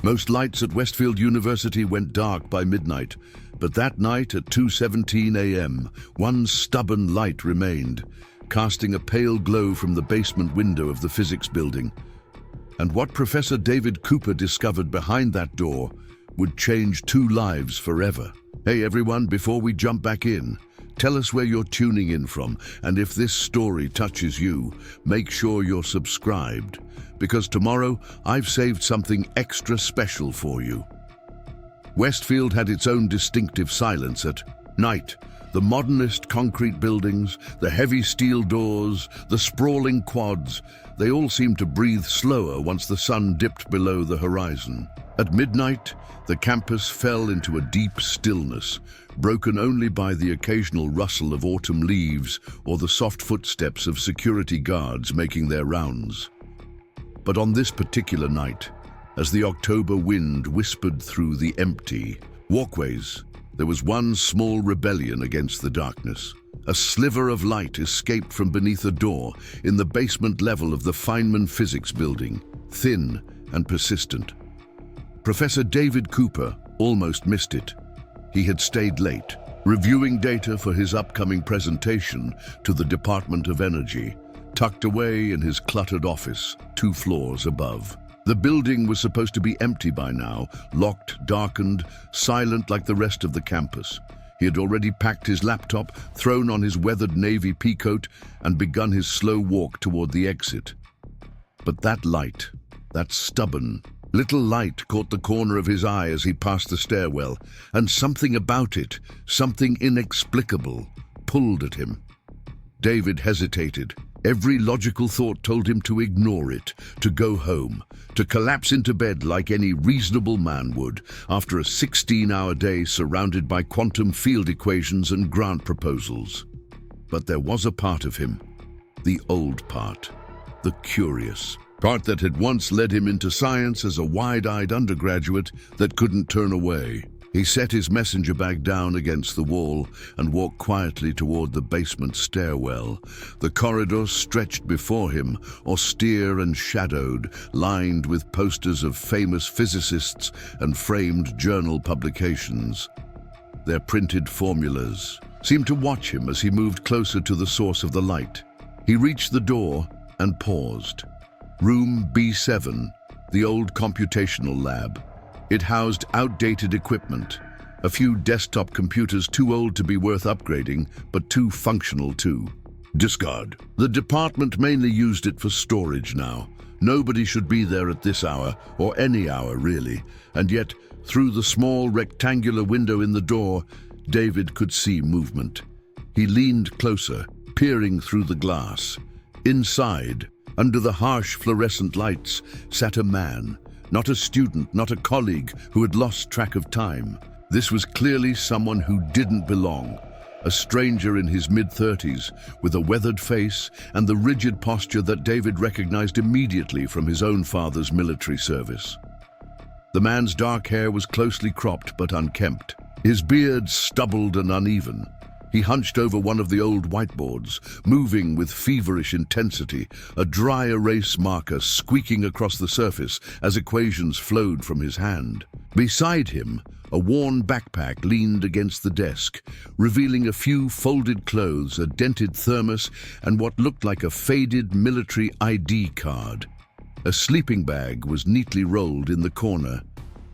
Most lights at Westfield University went dark by midnight, but that night at 2:17 a.m., one stubborn light remained, casting a pale glow from the basement window of the physics building. And what Professor David Cooper discovered behind that door would change two lives forever. Hey everyone, before we jump back in, tell us where you're tuning in from, and if this story touches you, make sure you're subscribed, because tomorrow I've saved something extra special for you. Westfield had its own distinctive silence at night. The modernist concrete buildings, the heavy steel doors, the sprawling quads, they all seemed to breathe slower once the sun dipped below the horizon. At midnight, the campus fell into a deep stillness, broken only by the occasional rustle of autumn leaves or the soft footsteps of security guards making their rounds. But on this particular night, as the October wind whispered through the empty walkways, there was one small rebellion against the darkness. A sliver of light escaped from beneath a door in the basement level of the Feynman Physics Building, thin and persistent. Professor David Cooper almost missed it. He had stayed late, reviewing data for his upcoming presentation to the Department of Energy, tucked away in his cluttered office, 2 floors above. The building was supposed to be empty by now, locked, darkened, silent like the rest of the campus. He had already packed his laptop, thrown on his weathered navy peacoat, and begun his slow walk toward the exit. But that light, that stubborn, little light caught the corner of his eye as he passed the stairwell, and something about it, something inexplicable, pulled at him. David hesitated. Every logical thought told him to ignore it, to go home, to collapse into bed like any reasonable man would after a 16-hour day surrounded by quantum field equations and grant proposals. But there was a part of him, the old part, the curious part that had once led him into science as a wide-eyed undergraduate that couldn't turn away. He set his messenger bag down against the wall and walked quietly toward the basement stairwell. The corridor stretched before him, austere and shadowed, lined with posters of famous physicists and framed journal publications. Their printed formulas seemed to watch him as he moved closer to the source of the light. He reached the door and paused. Room B7, the old computational lab. It housed outdated equipment, a few desktop computers too old to be worth upgrading, but too functional to discard. The department mainly used it for storage now. Nobody should be there at this hour, or any hour really, and yet, through the small rectangular window in the door, David could see movement. He leaned closer, peering through the glass. Inside, under the harsh fluorescent lights, sat a man. Not a student, not a colleague who had lost track of time. This was clearly someone who didn't belong. A stranger in his mid-30s, with a weathered face and the rigid posture that David recognized immediately from his own father's military service. The man's dark hair was closely cropped but unkempt. His beard stubbled and uneven. He hunched over one of the old whiteboards, moving with feverish intensity, a dry erase marker squeaking across the surface as equations flowed from his hand. Beside him, a worn backpack leaned against the desk, revealing a few folded clothes, a dented thermos, and what looked like a faded military ID card. A sleeping bag was neatly rolled in the corner.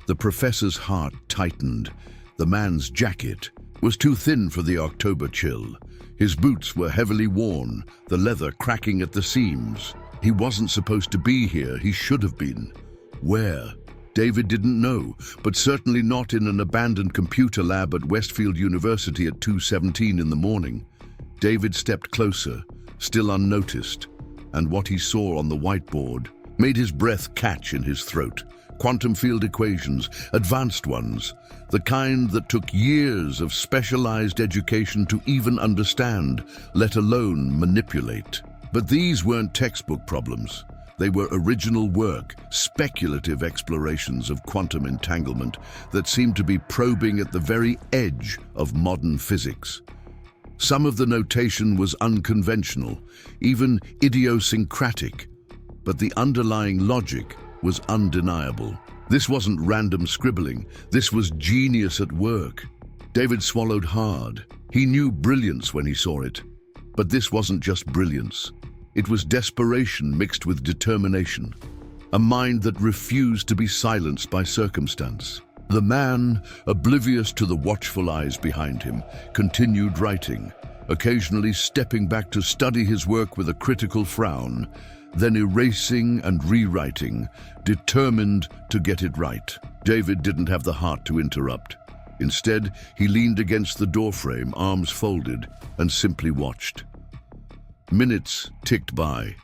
The professor's heart tightened. The man's jacket was too thin for the October chill. His boots were heavily worn, the leather cracking at the seams. He wasn't supposed to be here, he should have been. Where? David didn't know, but certainly not in an abandoned computer lab at Westfield University at 2:17 in the morning. David stepped closer, still unnoticed, and what he saw on the whiteboard made his breath catch in his throat. Quantum field equations, advanced ones, the kind that took years of specialized education to even understand, let alone manipulate. But these weren't textbook problems. They were original work, speculative explorations of quantum entanglement that seemed to be probing at the very edge of modern physics. Some of the notation was unconventional, even idiosyncratic, but the underlying logic was undeniable. This wasn't random scribbling. This was genius at work. David swallowed hard. He knew brilliance when he saw it. But this wasn't just brilliance. It was desperation mixed with determination. A mind that refused to be silenced by circumstance. The man, oblivious to the watchful eyes behind him, continued writing, occasionally stepping back to study his work with a critical frown, then erasing and rewriting, determined to get it right. David didn't have the heart to interrupt. Instead, he leaned against the doorframe, arms folded, and simply watched. Minutes ticked by.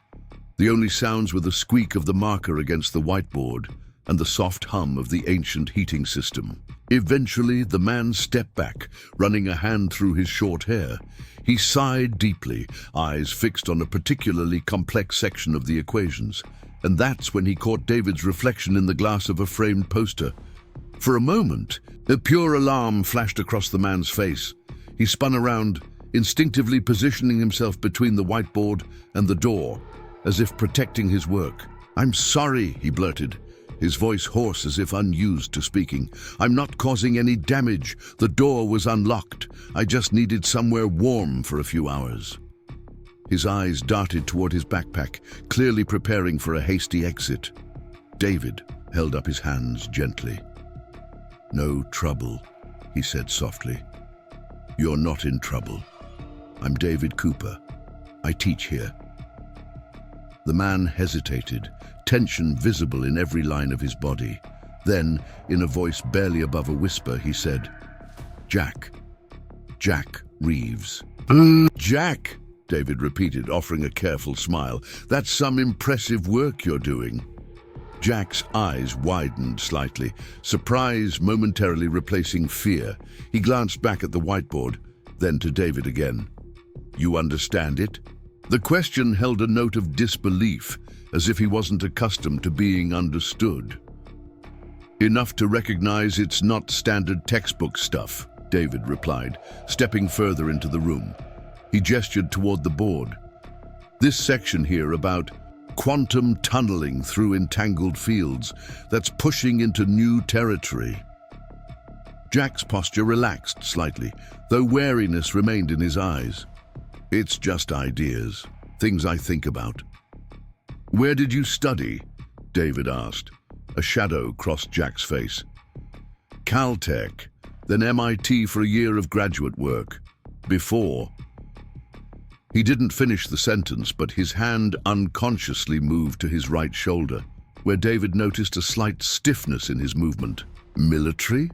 The only sounds were the squeak of the marker against the whiteboard and the soft hum of the ancient heating system. Eventually, the man stepped back, running a hand through his short hair. He sighed deeply, eyes fixed on a particularly complex section of the equations. And that's when he caught David's reflection in the glass of a framed poster. For a moment, a pure alarm flashed across the man's face. He spun around, instinctively positioning himself between the whiteboard and the door, as if protecting his work. "I'm sorry," he blurted, his voice hoarse as if unused to speaking. "I'm not causing any damage. The door was unlocked. I just needed somewhere warm for a few hours." His eyes darted toward his backpack, clearly preparing for a hasty exit. David held up his hands gently. "No trouble," he said softly. "You're not in trouble. I'm David Cooper. I teach here." The man hesitated, tension visible in every line of his body. Then, in a voice barely above a whisper, he said, Jack Reeves." "Jack," David repeated, offering a careful smile. "That's some impressive work you're doing." Jack's eyes widened slightly, surprise momentarily replacing fear. He glanced back at the whiteboard, then to David again. "You understand it?" The question held a note of disbelief, as if he wasn't accustomed to being understood. "Enough to recognize it's not standard textbook stuff," David replied, stepping further into the room. He gestured toward the board. "This section here about quantum tunneling through entangled fields, that's pushing into new territory." Jack's posture relaxed slightly, though wariness remained in his eyes. "It's just ideas, things I think about." "Where did you study?" David asked. A shadow crossed Jack's face. "Caltech, then MIT for a year of graduate work. Before." He didn't finish the sentence, but his hand unconsciously moved to his right shoulder, where David noticed a slight stiffness in his movement. "Military?"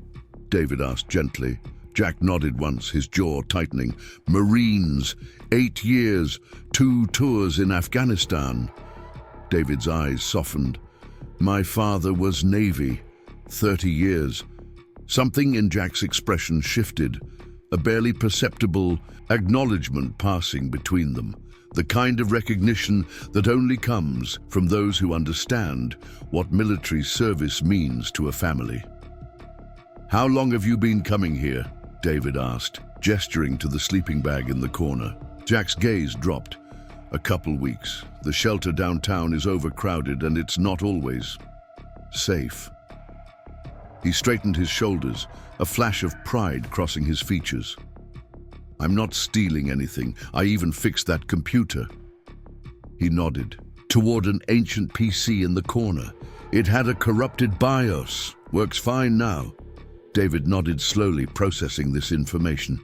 David asked gently. Jack nodded once, his jaw tightening. "Marines, 8 years, 2 tours in Afghanistan." David's eyes softened. "My father was Navy, 30 years. Something in Jack's expression shifted, a barely perceptible acknowledgement passing between them, the kind of recognition that only comes from those who understand what military service means to a family. "How long have you been coming here?" David asked, gesturing to the sleeping bag in the corner. Jack's gaze dropped. "A couple weeks. The shelter downtown is overcrowded and it's not always safe." He straightened his shoulders, a flash of pride crossing his features. "I'm not stealing anything. I even fixed that computer." He nodded toward an ancient PC in the corner. "It had a corrupted BIOS. Works fine now." David nodded slowly, processing this information.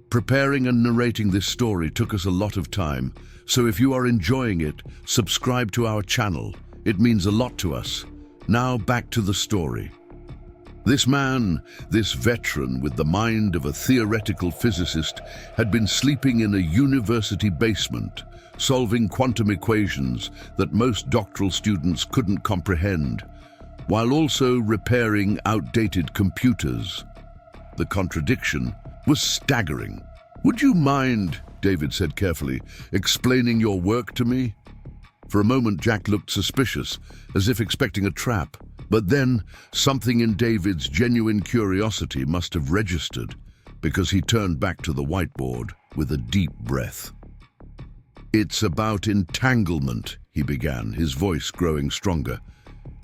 "Preparing and narrating this story took us a lot of time, so if you are enjoying it, subscribe to our channel. It means a lot to us. Now back to the story." This man, this veteran with the mind of a theoretical physicist, had been sleeping in a university basement, solving quantum equations that most doctoral students couldn't comprehend, while also repairing outdated computers. The contradiction was staggering. "Would you mind," David said carefully, "explaining your work to me?" For a moment, Jack looked suspicious, as if expecting a trap. But then, something in David's genuine curiosity must have registered, because he turned back to the whiteboard with a deep breath. "It's about entanglement," he began, his voice growing stronger.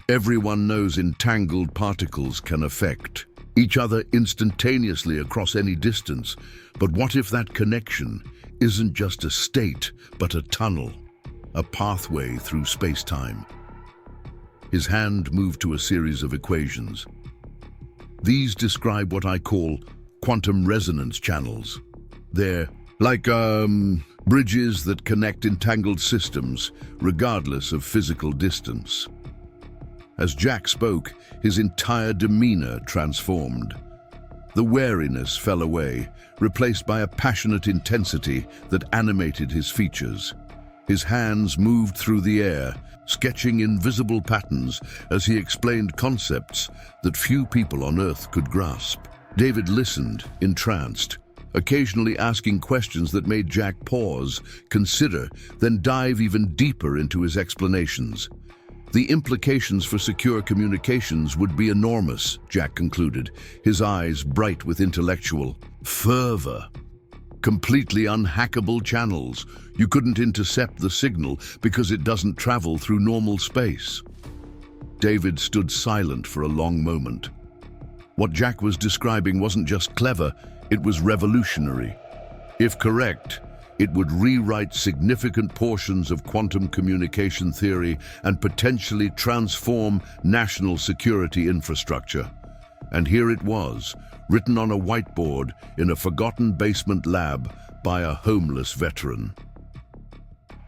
Everyone knows entangled particles can affect each other instantaneously across any distance. But what if that connection isn't just a state, but a tunnel, a pathway through space-time? His hand moved to a series of equations. These describe what I call quantum resonance channels. They're like bridges that connect entangled systems, regardless of physical distance. As Jack spoke, his entire demeanor transformed. The wariness fell away, replaced by a passionate intensity that animated his features. His hands moved through the air, sketching invisible patterns as he explained concepts that few people on Earth could grasp. David listened, entranced, occasionally asking questions that made Jack pause, consider, then dive even deeper into his explanations. The implications for secure communications would be enormous, Jack concluded, his eyes bright with intellectual fervor. Completely unhackable channels. You couldn't intercept the signal because it doesn't travel through normal space. David stood silent for a long moment. What Jack was describing wasn't just clever, it was revolutionary. If correct, it would rewrite significant portions of quantum communication theory and potentially transform national security infrastructure. And here it was, written on a whiteboard in a forgotten basement lab by a homeless veteran.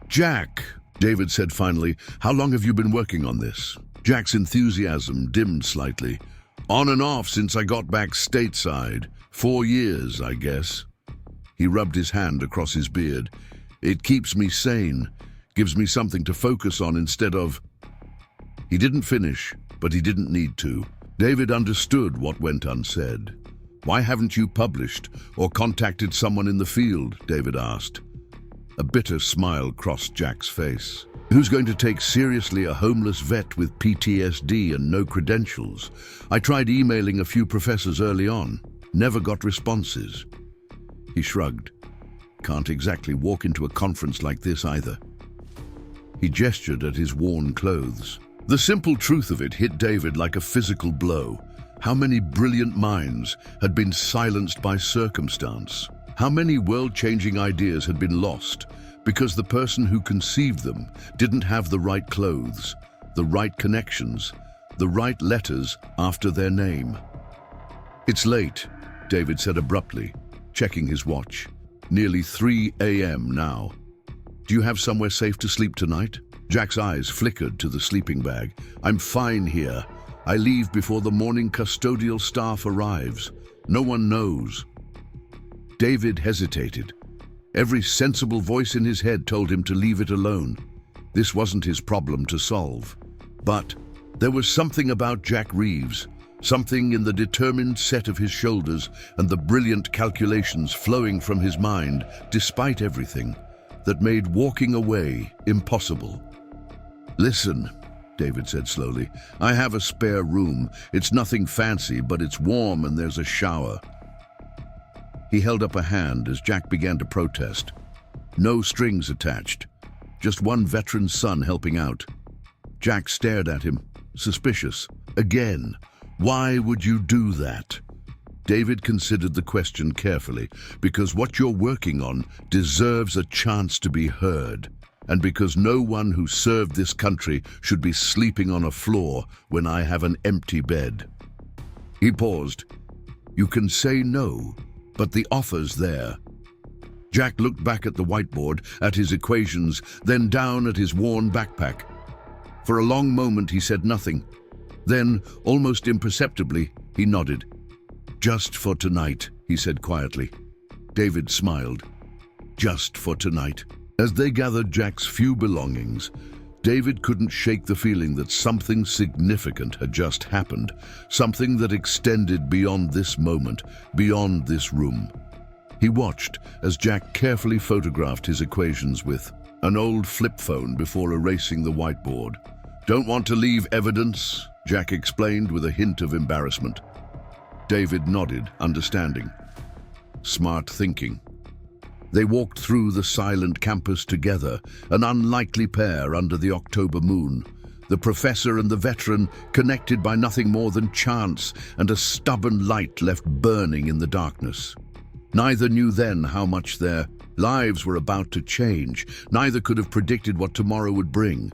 "Jack," David said finally, "how long have you been working on this?" Jack's enthusiasm dimmed slightly. "On and off since I got back stateside. 4 years, I guess." He rubbed his hand across his beard. "It keeps me sane, gives me something to focus on instead of—" He didn't finish, but he didn't need to. David understood what went unsaid. "Why haven't you published or contacted someone in the field?" David asked. A bitter smile crossed Jack's face. "Who's going to take seriously a homeless vet with PTSD and no credentials? I tried emailing a few professors early on, never got responses." He shrugged. "Can't exactly walk into a conference like this either." He gestured at his worn clothes. The simple truth of it hit David like a physical blow. How many brilliant minds had been silenced by circumstance? How many world-changing ideas had been lost because the person who conceived them didn't have the right clothes, the right connections, the right letters after their name? "It's late," David said abruptly, checking his watch. "Nearly 3 a.m. now. Do you have somewhere safe to sleep tonight?" Jack's eyes flickered to the sleeping bag. "I'm fine here. I leave before the morning custodial staff arrives. No one knows." David hesitated. Every sensible voice in his head told him to leave it alone. This wasn't his problem to solve. But there was something about Jack Reeves, something in the determined set of his shoulders and the brilliant calculations flowing from his mind, despite everything, that made walking away impossible. "Listen," David said slowly, "I have a spare room. It's nothing fancy, but it's warm and there's a shower." He held up a hand as Jack began to protest. No strings attached, just one veteran son helping out. Jack stared at him, suspicious. Again, why would you do that? David considered the question carefully, because what you're working on deserves a chance to be heard, and because no one who served this country should be sleeping on a floor when I have an empty bed. He paused. "You can say no, but the offer's there." Jack looked back at the whiteboard, at his equations, then down at his worn backpack. For a long moment he said nothing. Then, almost imperceptibly, he nodded. "Just for tonight," he said quietly. David smiled. "Just for tonight." As they gathered Jack's few belongings, David couldn't shake the feeling that something significant had just happened, something that extended beyond this moment, beyond this room. He watched as Jack carefully photographed his equations with an old flip phone before erasing the whiteboard. "Don't want to leave evidence," Jack explained with a hint of embarrassment. David nodded, understanding. Smart thinking. They walked through the silent campus together, an unlikely pair under the October moon. The professor and the veteran connected by nothing more than chance and a stubborn light left burning in the darkness. Neither knew then how much their lives were about to change. Neither could have predicted what tomorrow would bring.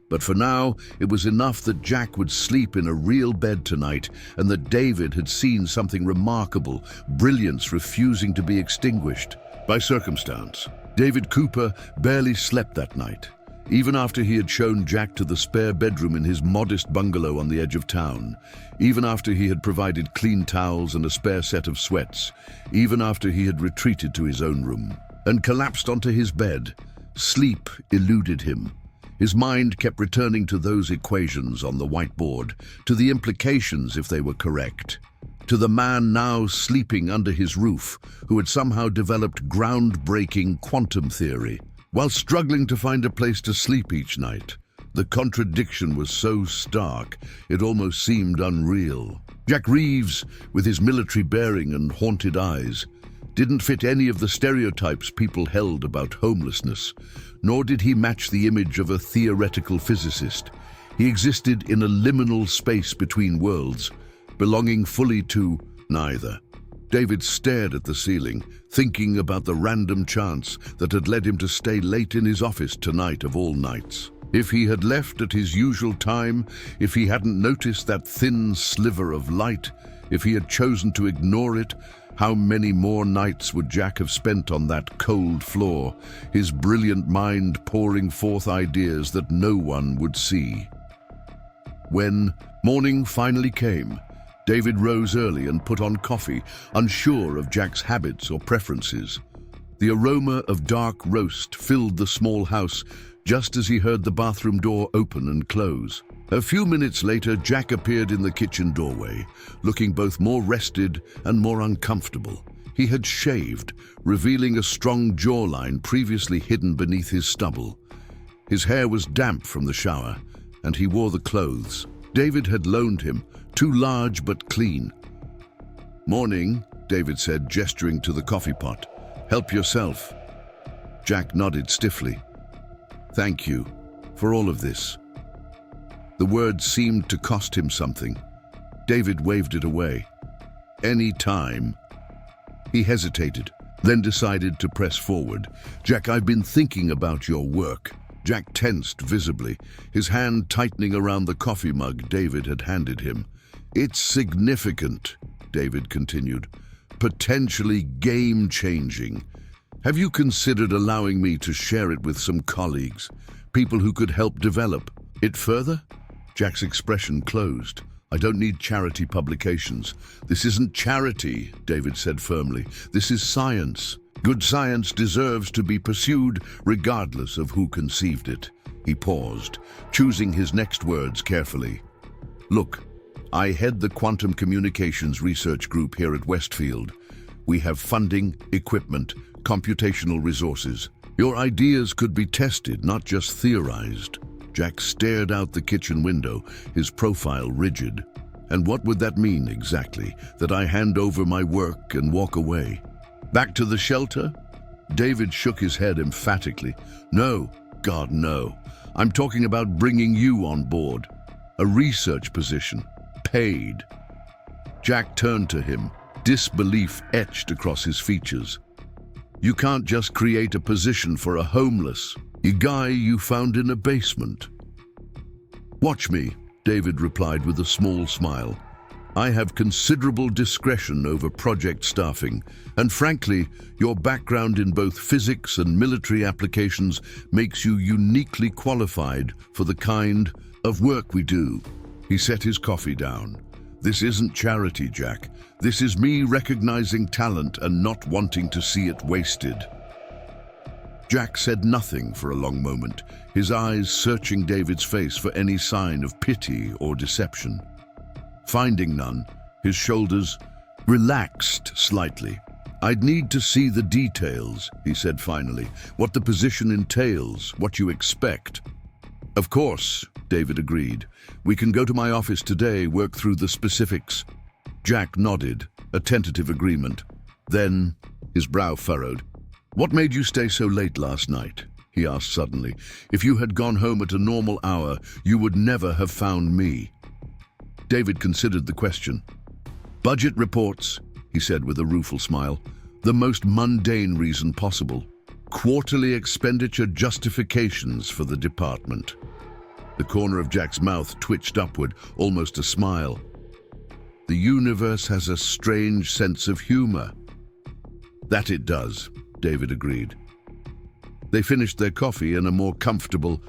But for now, it was enough that Jack would sleep in a real bed tonight and that David had seen something remarkable, brilliance refusing to be extinguished by circumstance. David Cooper barely slept that night, even after he had shown Jack to the spare bedroom in his modest bungalow on the edge of town, even after he had provided clean towels and a spare set of sweats, even after he had retreated to his own room and collapsed onto his bed. Sleep eluded him. His mind kept returning to those equations on the whiteboard, to the implications if they were correct, to the man now sleeping under his roof who had somehow developed groundbreaking quantum theory, while struggling to find a place to sleep each night. The contradiction was so stark, it almost seemed unreal. Jack Reeves, with his military bearing and haunted eyes, didn't fit any of the stereotypes people held about homelessness, nor did he match the image of a theoretical physicist. He existed in a liminal space between worlds, belonging fully to neither. David stared at the ceiling, thinking about the random chance that had led him to stay late in his office tonight of all nights. If he had left at his usual time, if he hadn't noticed that thin sliver of light, if he had chosen to ignore it, how many more nights would Jack have spent on that cold floor, his brilliant mind pouring forth ideas that no one would see? When morning finally came, David rose early and put on coffee, unsure of Jack's habits or preferences. The aroma of dark roast filled the small house just as he heard the bathroom door open and close. A few minutes later, Jack appeared in the kitchen doorway, looking both more rested and more uncomfortable. He had shaved, revealing a strong jawline previously hidden beneath his stubble. His hair was damp from the shower, and he wore the clothes David had loaned him, too large but clean. "Morning," David said, gesturing to the coffee pot. "Help yourself." Jack nodded stiffly. "Thank you for all of this." The words seemed to cost him something. David waved it away. "Any time." He hesitated, then decided to press forward. "Jack, I've been thinking about your work." Jack tensed visibly, his hand tightening around the coffee mug David had handed him. "It's significant," David continued, "potentially game-changing. Have you considered allowing me to share it with some colleagues, people who could help develop it further?" Jack's expression closed. "I don't need charity publications." "This isn't charity," David said firmly. "This is science. Good science deserves to be pursued regardless of who conceived it." He paused, choosing his next words carefully. "Look, I head the Quantum Communications Research Group here at Westfield. We have funding, equipment, computational resources. Your ideas could be tested, not just theorized." Jack stared out the kitchen window, his profile rigid. "And what would that mean exactly? That I hand over my work and walk away? Back to the shelter?" David shook his head emphatically. "No, God, no. I'm talking about bringing you on board. A research position. Paid." Jack turned to him, disbelief etched across his features. "You can't just create a position for a homeless guy you found in a basement." "Watch me," David replied with a small smile. "I have considerable discretion over project staffing, and frankly, your background in both physics and military applications makes you uniquely qualified for the kind of work we do." He set his coffee down. "This isn't charity, Jack. This is me recognizing talent and not wanting to see it wasted." Jack said nothing for a long moment, his eyes searching David's face for any sign of pity or deception. Finding none, his shoulders relaxed slightly. "I'd need to see the details," he said finally, "what the position entails, what you expect." "Of course," David agreed. "We can go to my office today, work through the specifics." Jack nodded, a tentative agreement. Then his brow furrowed. "What made you stay so late last night?" he asked suddenly. "If you had gone home at a normal hour, you would never have found me." David considered the question. "Budget reports," he said with a rueful smile. "The most mundane reason possible. Quarterly expenditure justifications for the department." The corner of Jack's mouth twitched upward, almost a smile. "The universe has a strange sense of humor." "That it does," David agreed. They finished their coffee in a more comfortable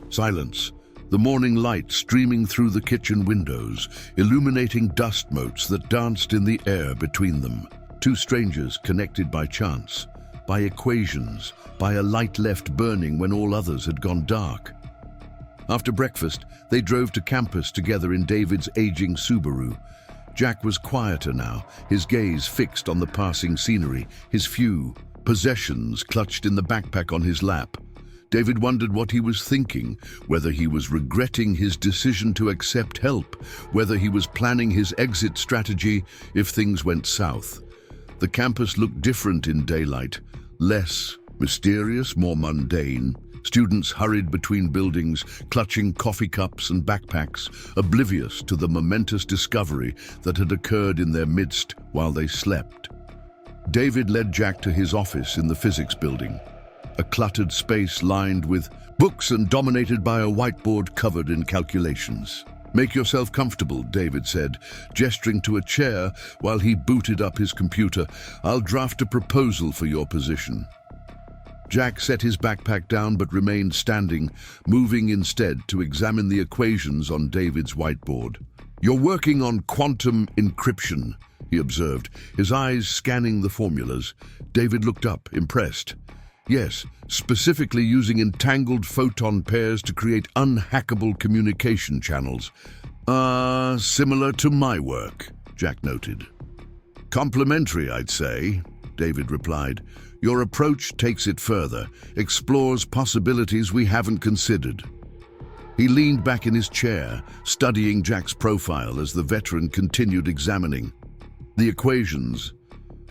silence, the morning light streaming through the kitchen windows, illuminating dust motes that danced in the air between them. Two strangers connected by chance, by equations, by a light left burning when all others had gone dark. After breakfast, they drove to campus together in David's aging Subaru. Jack was quieter now, his gaze fixed on the passing scenery, his few possessions clutched in the backpack on his lap. David wondered what he was thinking, whether he was regretting his decision to accept help, whether he was planning his exit strategy if things went south. The campus looked different in daylight, less mysterious, more mundane. Students hurried between buildings, clutching coffee cups and backpacks, oblivious to the momentous discovery that had occurred in their midst while they slept. David led Jack to his office in the physics building, a cluttered space lined with books and dominated by a whiteboard covered in calculations. "Make yourself comfortable," David said, gesturing to a chair while he booted up his computer. "I'll draft a proposal for your position." Jack set his backpack down but remained standing, moving instead to examine the equations on David's whiteboard. "You're working on quantum encryption," he observed, his eyes scanning the formulas. David looked up, impressed. "Yes, specifically using entangled photon pairs to create unhackable communication channels." Similar to my work," Jack noted. "Complementary, I'd say," David replied. "Your approach takes it further, explores possibilities we haven't considered." He leaned back in his chair, studying Jack's profile as the veteran continued examining. "The equations.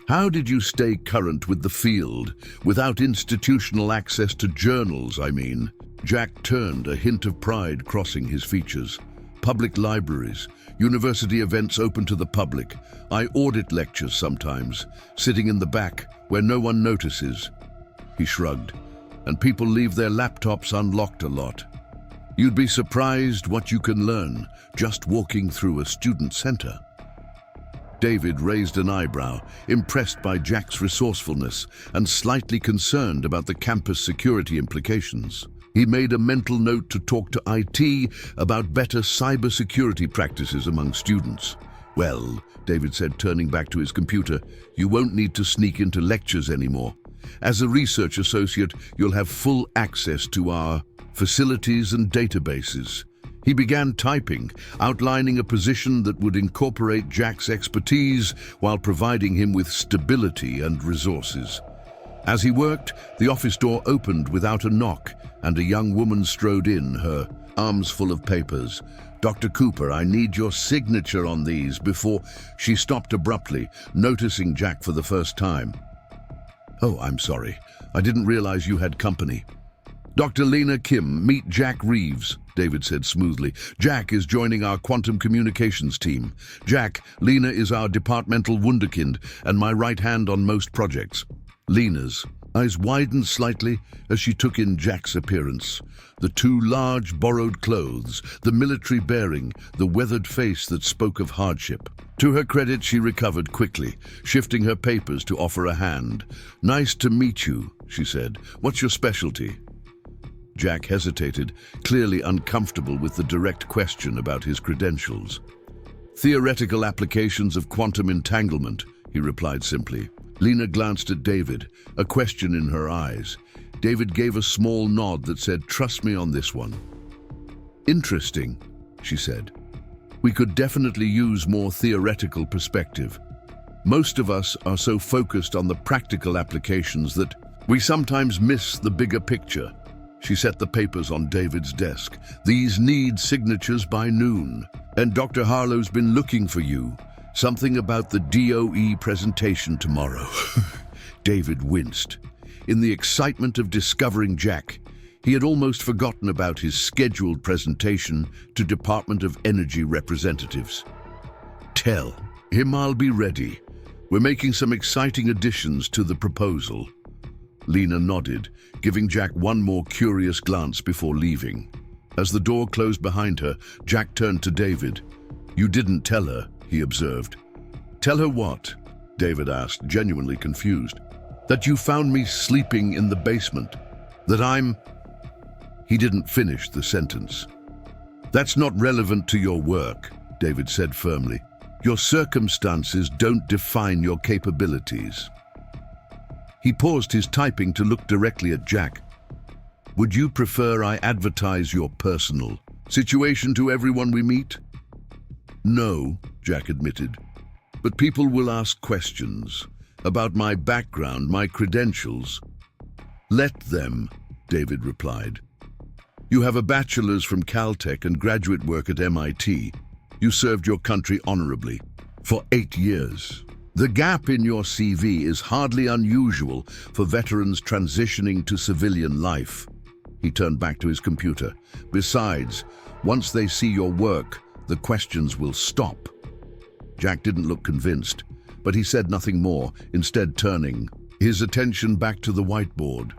How did you stay current with the field, without institutional access to journals, I mean?" Jack turned, a hint of pride crossing his features. "Public libraries, university events open to the public. I audit lectures sometimes, sitting in the back where no one notices." He shrugged. "And people leave their laptops unlocked a lot. You'd be surprised what you can learn just walking through a student center." David raised an eyebrow, impressed by Jack's resourcefulness and slightly concerned about the campus security implications. He made a mental note to talk to IT about better cybersecurity practices among students. "Well," David said, turning back to his computer, "you won't need to sneak into lectures anymore. As a research associate, you'll have full access to our facilities and databases." He began typing, outlining a position that would incorporate Jack's expertise while providing him with stability and resources. As he worked, the office door opened without a knock, and a young woman strode in, her arms full of papers. "Dr. Cooper, I need your signature on these before—" She stopped abruptly, noticing Jack for the first time. "Oh, I'm sorry. I didn't realize you had company." "Dr. Lena Kim, meet Jack Reeves," David said smoothly. "Jack is joining our quantum communications team. Jack, Lena is our departmental wunderkind and my right hand on most projects." Lena's eyes widened slightly as she took in Jack's appearance. The two large borrowed clothes, the military bearing, the weathered face that spoke of hardship. To her credit, she recovered quickly, shifting her papers to offer a hand. "Nice to meet you," she said. "What's your specialty?" Jack hesitated, clearly uncomfortable with the direct question about his credentials. "Theoretical applications of quantum entanglement," he replied simply. Lena glanced at David, a question in her eyes. David gave a small nod that said, "Trust me on this one." "Interesting," she said. "We could definitely use more theoretical perspective. Most of us are so focused on the practical applications that we sometimes miss the bigger picture." She set the papers on David's desk. "These need signatures by noon. And Dr. Harlow's been looking for you. Something about the DOE presentation tomorrow." David winced. In the excitement of discovering Jack, He had almost forgotten about his scheduled presentation to Department of Energy representatives. "Tell him I'll be ready. We're making some exciting additions to the proposal." Lena nodded, giving Jack one more curious glance before leaving. As the door closed behind her, Jack turned to David. "You didn't tell her," he observed. "Tell her what?" David asked, genuinely confused. "That you found me sleeping in the basement. That I'm—" He didn't finish the sentence. "That's not relevant to your work," David said firmly. "Your circumstances don't define your capabilities." He paused his typing to look directly at Jack. "Would you prefer I advertise your personal situation to everyone we meet?" "No," Jack admitted. "But people will ask questions about my background, my credentials." "Let them," David replied. "You have a bachelor's from Caltech and graduate work at MIT. You served your country honorably for 8 years. The gap in your CV is hardly unusual for veterans transitioning to civilian life." He turned back to his computer. "Besides, once they see your work, the questions will stop." Jack didn't look convinced, but he said nothing more, instead turning his attention back to the whiteboard.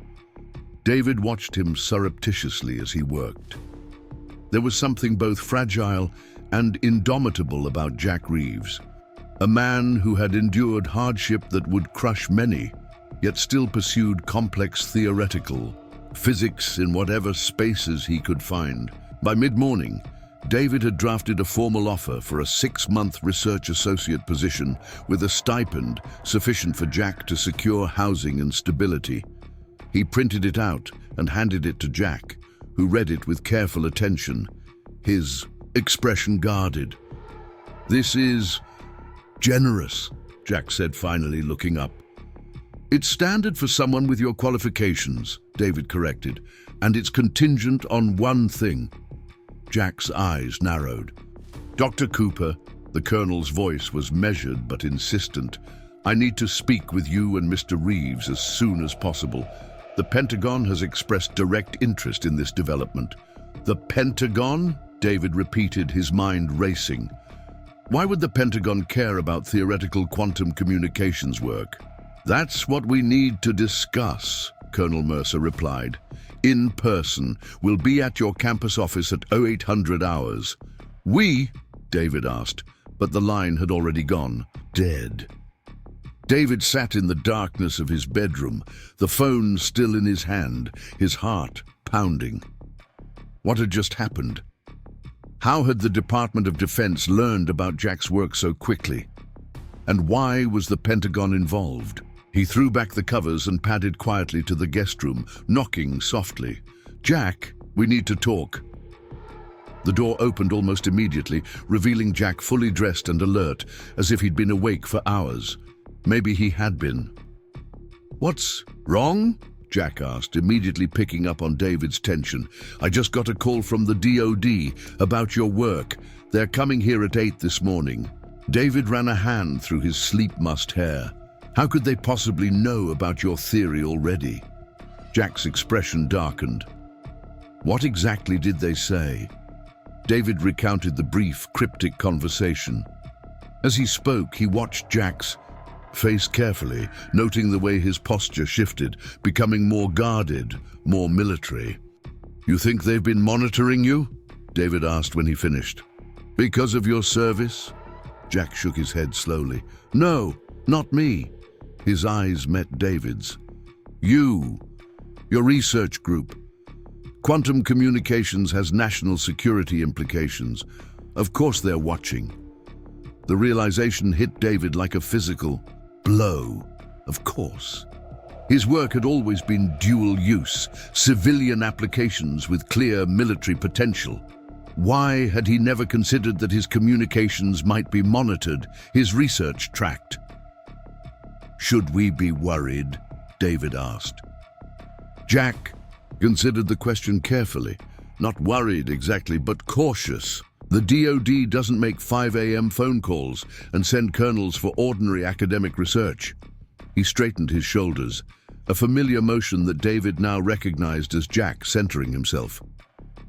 David watched him surreptitiously as he worked. There was something both fragile and indomitable about Jack Reeves, a man who had endured hardship that would crush many, yet still pursued complex theoretical physics in whatever spaces he could find. By mid-morning, David had drafted a formal offer for a 6-month research associate position with a stipend sufficient for Jack to secure housing and stability. He printed it out and handed it to Jack, who read it with careful attention, his expression guarded. "This is generous," Jack said finally, looking up. "It's standard for someone with your qualifications," David corrected, "and it's contingent on one thing." Jack's eyes narrowed. "Dr. Cooper," the colonel's voice was measured but insistent, "I need to speak with you and Mr. Reeves as soon as possible. The Pentagon has expressed direct interest in this development." "The Pentagon?" David repeated, his mind racing. "Why would the Pentagon care about theoretical quantum communications work?" "That's what we need to discuss," Colonel Mercer replied. "In person. We'll be at your campus office at 0800 hours. "We?" David asked, but the line had already gone. Dead. David sat in the darkness of his bedroom, the phone still in his hand, his heart pounding. What had just happened? How had the Department of Defense learned about Jack's work so quickly? And why was the Pentagon involved? He threw back the covers and padded quietly to the guest room, knocking softly. "Jack, we need to talk." The door opened almost immediately, revealing Jack fully dressed and alert, as if he'd been awake for hours. Maybe he had been. "What's wrong?" Jack asked, immediately picking up on David's tension. "I just got a call from the DOD about your work. They're coming here at 8 this morning." David ran a hand through his sleep-mussed hair. "How could they possibly know about your theory already?" Jack's expression darkened. "What exactly did they say?" David recounted the brief, cryptic conversation. As he spoke, he watched Jack's face carefully, noting the way his posture shifted, becoming more guarded, more military. "You think they've been monitoring you?" David asked when he finished. "Because of your service?" Jack shook his head slowly. "No, not me." His eyes met David's. "You, your research group. Quantum communications has national security implications. Of course they're watching." The realization hit David like a physical blow. Of course. His work had always been dual use, civilian applications with clear military potential. Why had he never considered that his communications might be monitored, his research tracked? "Should we be worried?" David asked. Jack considered the question carefully. Not worried exactly, but cautious. The DOD doesn't make 5 a.m. phone calls and send colonels for ordinary academic research. He straightened his shoulders. a familiar motion that David now recognized as Jack centering himself.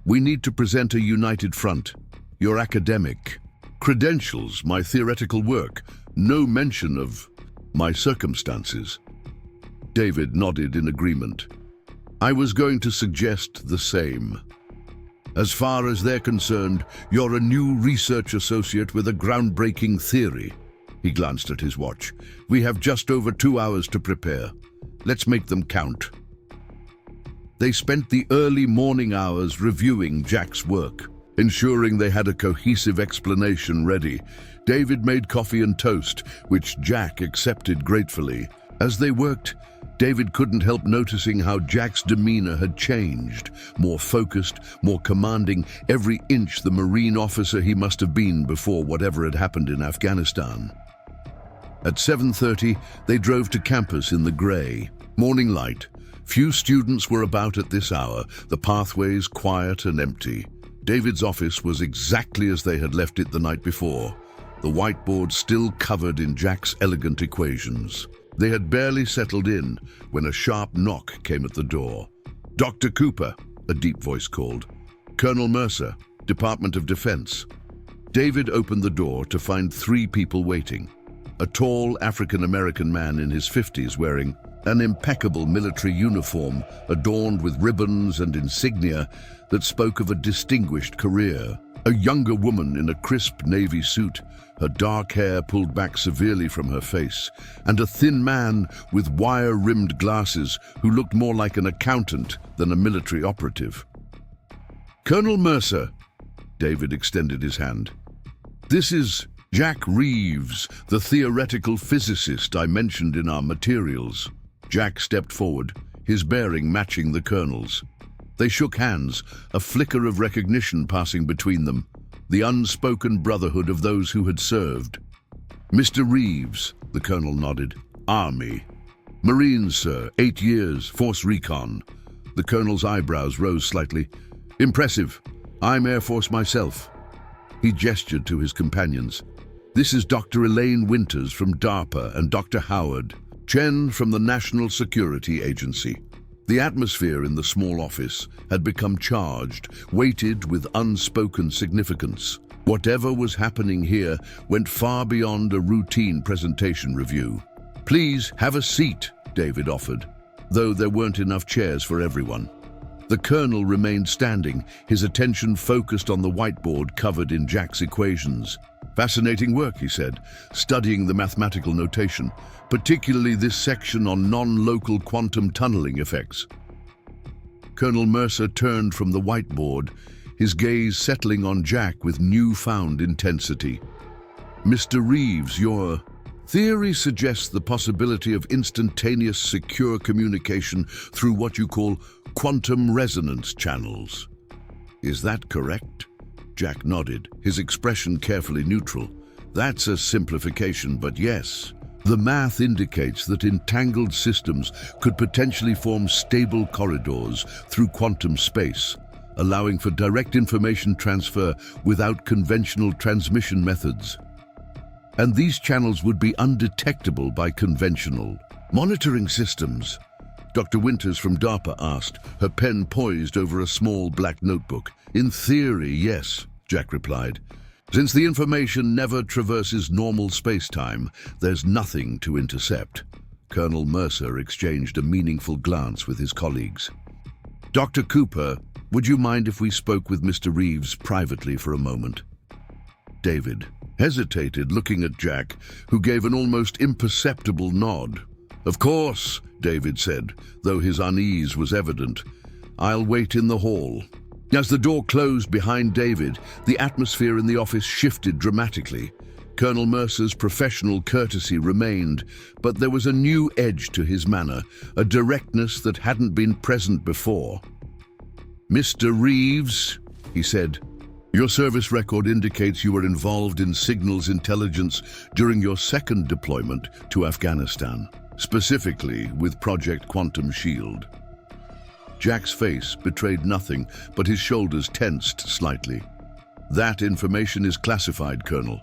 "We need to present a united front. Your academic credentials, my theoretical work, no mention of my circumstances." David nodded in agreement. "I was going to suggest the same. As far as they're concerned, you're a new research associate with a groundbreaking theory." He glanced at his watch. "We have just over 2 hours to prepare. Let's make them count." They spent the early morning hours reviewing Jack's work, ensuring they had a cohesive explanation ready. David made coffee and toast, which Jack accepted gratefully. As they worked, David couldn't help noticing how Jack's demeanor had changed. More focused, more commanding, every inch the Marine officer he must have been before whatever had happened in Afghanistan. At 7:30, they drove to campus in the grey. Morning light. Few students were about at this hour, the pathways quiet and empty. David's office was exactly as they had left it the night before, the whiteboard still covered in Jack's elegant equations. They had barely settled in when a sharp knock came at the door. "Dr. Cooper," a deep voice called. "Colonel Mercer, Department of Defense." David opened the door to find 3 people waiting. A tall African-American man in his 50s wearing an impeccable military uniform adorned with ribbons and insignia that spoke of a distinguished career. A younger woman in a crisp navy suit, her dark hair pulled back severely from her face, and a thin man with wire-rimmed glasses who looked more like an accountant than a military operative. "Colonel Mercer," David extended his hand. "This is Jack Reeves, the theoretical physicist I mentioned in our materials." Jack stepped forward, his bearing matching the colonel's. They shook hands, a flicker of recognition passing between them, the unspoken brotherhood of those who had served. "Mr. Reeves," the colonel nodded. "Army." "Marines, sir, 8 years, Force Recon." The colonel's eyebrows rose slightly. "Impressive. I'm Air Force myself." He gestured to his companions. "This is Dr. Elaine Winters from DARPA and Dr. Howard Chen from the National Security Agency." The atmosphere in the small office had become charged, weighted with unspoken significance. Whatever was happening here went far beyond a routine presentation review. "Please have a seat," David offered, though there weren't enough chairs for everyone. The colonel remained standing, his attention focused on the whiteboard covered in Jack's equations. "Fascinating work," he said, studying the mathematical notation, particularly this section on non-local quantum tunneling effects. Colonel Mercer turned from the whiteboard, his gaze settling on Jack with newfound intensity. "Mr. Reeves, your theory suggests the possibility of instantaneous secure communication through what you call quantum resonance channels. Is that correct?" Jack nodded, his expression carefully neutral. "That's a simplification, but yes. The math indicates that entangled systems could potentially form stable corridors through quantum space, allowing for direct information transfer without conventional transmission methods. And these channels would be undetectable by conventional monitoring systems." Dr. Winters from DARPA asked, her pen poised over a small black notebook. "In theory, yes," Jack replied. "Since the information never traverses normal space-time, there's nothing to intercept." Colonel Mercer exchanged a meaningful glance with his colleagues. "Dr. Cooper, would you mind if we spoke with Mr. Reeves privately for a moment?" David hesitated, looking at Jack, who gave an almost imperceptible nod. "Of course," David said, though his unease was evident. "I'll wait in the hall." As the door closed behind David, the atmosphere in the office shifted dramatically. Colonel Mercer's professional courtesy remained, but there was a new edge to his manner, a directness that hadn't been present before. "Mr. Reeves," he said, "your service record indicates you were involved in signals intelligence during your second deployment to Afghanistan, specifically with Project Quantum Shield." Jack's face betrayed nothing, but his shoulders tensed slightly. "That information is classified, Colonel."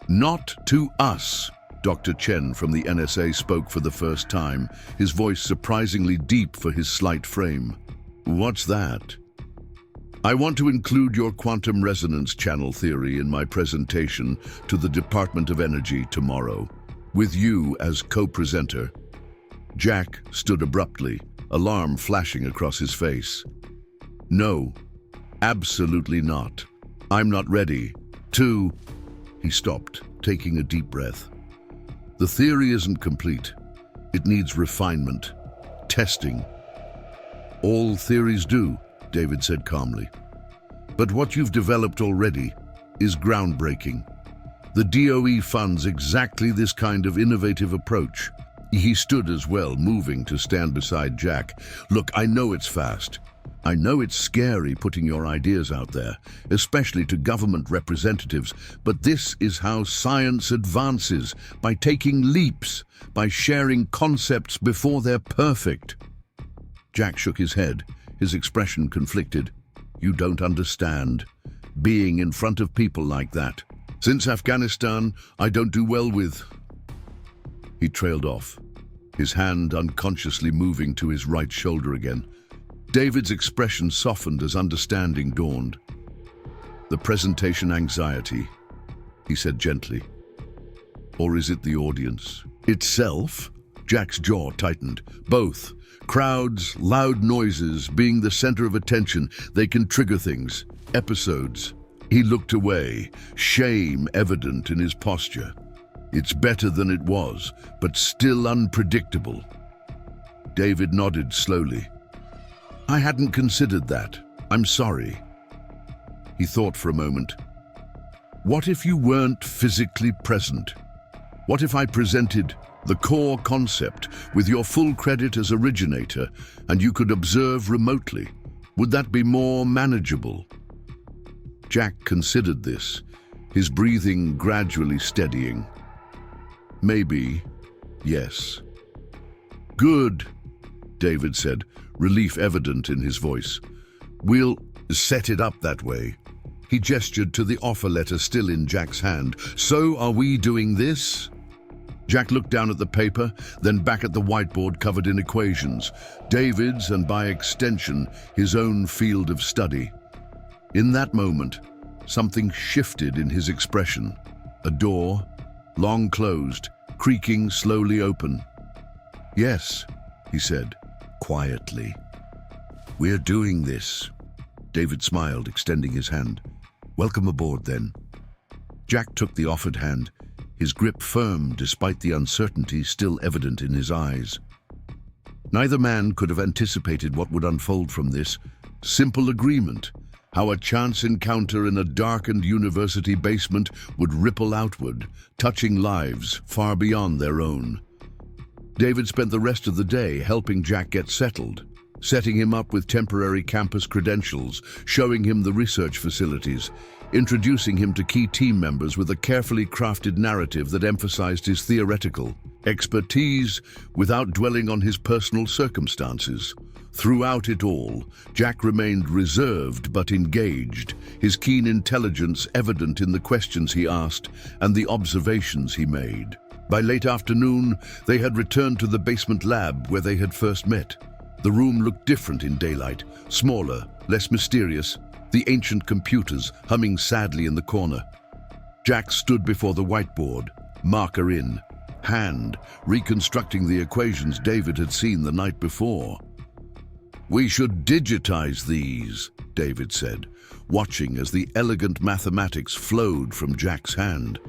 "Not to us," Dr. Chen from the NSA spoke for the first time, his voice surprisingly deep for his slight frame. What's that? I want to include your quantum resonance channel theory in my presentation to the Department of Energy tomorrow, with you as co-presenter. Jack stood abruptly, alarm flashing across his face. No, absolutely not. I'm not ready to... He stopped, taking a deep breath. The theory isn't complete. It needs refinement, testing. All theories do, David said calmly. But what you've developed already is groundbreaking. The DOE funds exactly this kind of innovative approach. He stood as well, moving to stand beside Jack. Look, I know it's fast. I know it's scary putting your ideas out there, especially to government representatives, but this is how science advances, by taking leaps, by sharing concepts before they're perfect. Jack shook his head, his expression conflicted. You don't understand. Being in front of people like that. Since Afghanistan, I don't do well with... He trailed off, his hand unconsciously moving to his right shoulder again. David's expression softened as understanding dawned. The presentation anxiety, he said gently. Or is it the audience itself? Jack's jaw tightened. Both. Crowds, loud noises, being the center of attention, they can trigger things, episodes. He looked away, shame evident in his posture. It's better than it was, but still unpredictable. David nodded slowly. I hadn't considered that. I'm sorry. He thought for a moment. What if you weren't physically present? What if I presented the core concept with your full credit as originator and you could observe remotely? Would that be more manageable? Jack considered this, his breathing gradually steadying. Maybe, yes. Good, David said, relief evident in his voice. We'll set it up that way. He gestured to the offer letter still in Jack's hand. So are we doing this? Jack looked down at the paper, then back at the whiteboard covered in equations, David's and by extension, his own field of study. In that moment, something shifted in his expression. A door, long closed, creaking slowly open. Yes, he said, quietly. We're doing this. David smiled, extending his hand. Welcome aboard, then. Jack took the offered hand, his grip firm despite the uncertainty still evident in his eyes. Neither man could have anticipated what would unfold from this simple agreement, how a chance encounter in a darkened university basement would ripple outward, touching lives far beyond their own. David spent the rest of the day helping Jack get settled, setting him up with temporary campus credentials, showing him the research facilities, introducing him to key team members with a carefully crafted narrative that emphasized his theoretical expertise without dwelling on his personal circumstances. Throughout it all, Jack remained reserved but engaged, his keen intelligence evident in the questions he asked and the observations he made. By late afternoon, they had returned to the basement lab where they had first met. The room looked different in daylight, smaller, less mysterious, the ancient computers humming sadly in the corner. Jack stood before the whiteboard, marker in hand, reconstructing the equations David had seen the night before. We should digitize these, David said, watching as the elegant mathematics flowed from Jack's hand.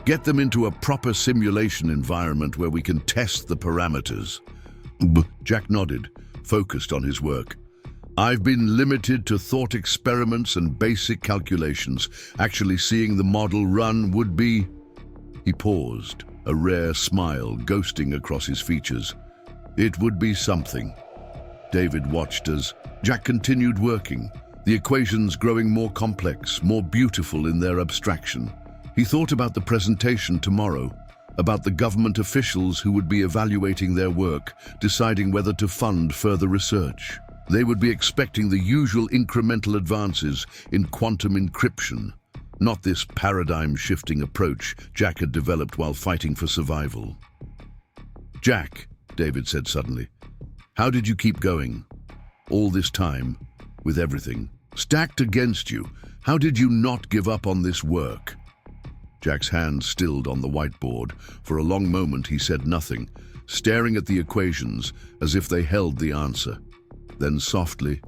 Get them into a proper simulation environment where we can test the parameters. Jack nodded, focused on his work. I've been limited to thought experiments and basic calculations. Actually seeing the model run would be... He paused, a rare smile ghosting across his features. It would be something. David watched as Jack continued working, the equations growing more complex, more beautiful in their abstraction. He thought about the presentation tomorrow, about the government officials who would be evaluating their work, deciding whether to fund further research. They would be expecting the usual incremental advances in quantum encryption, not this paradigm-shifting approach Jack had developed while fighting for survival. "Jack," David said suddenly, "how did you keep going? All this time, with everything stacked against you, how did you not give up on this work?" Jack's hand stilled on the whiteboard. For a long moment he said nothing, staring at the equations as if they held the answer. Then softly,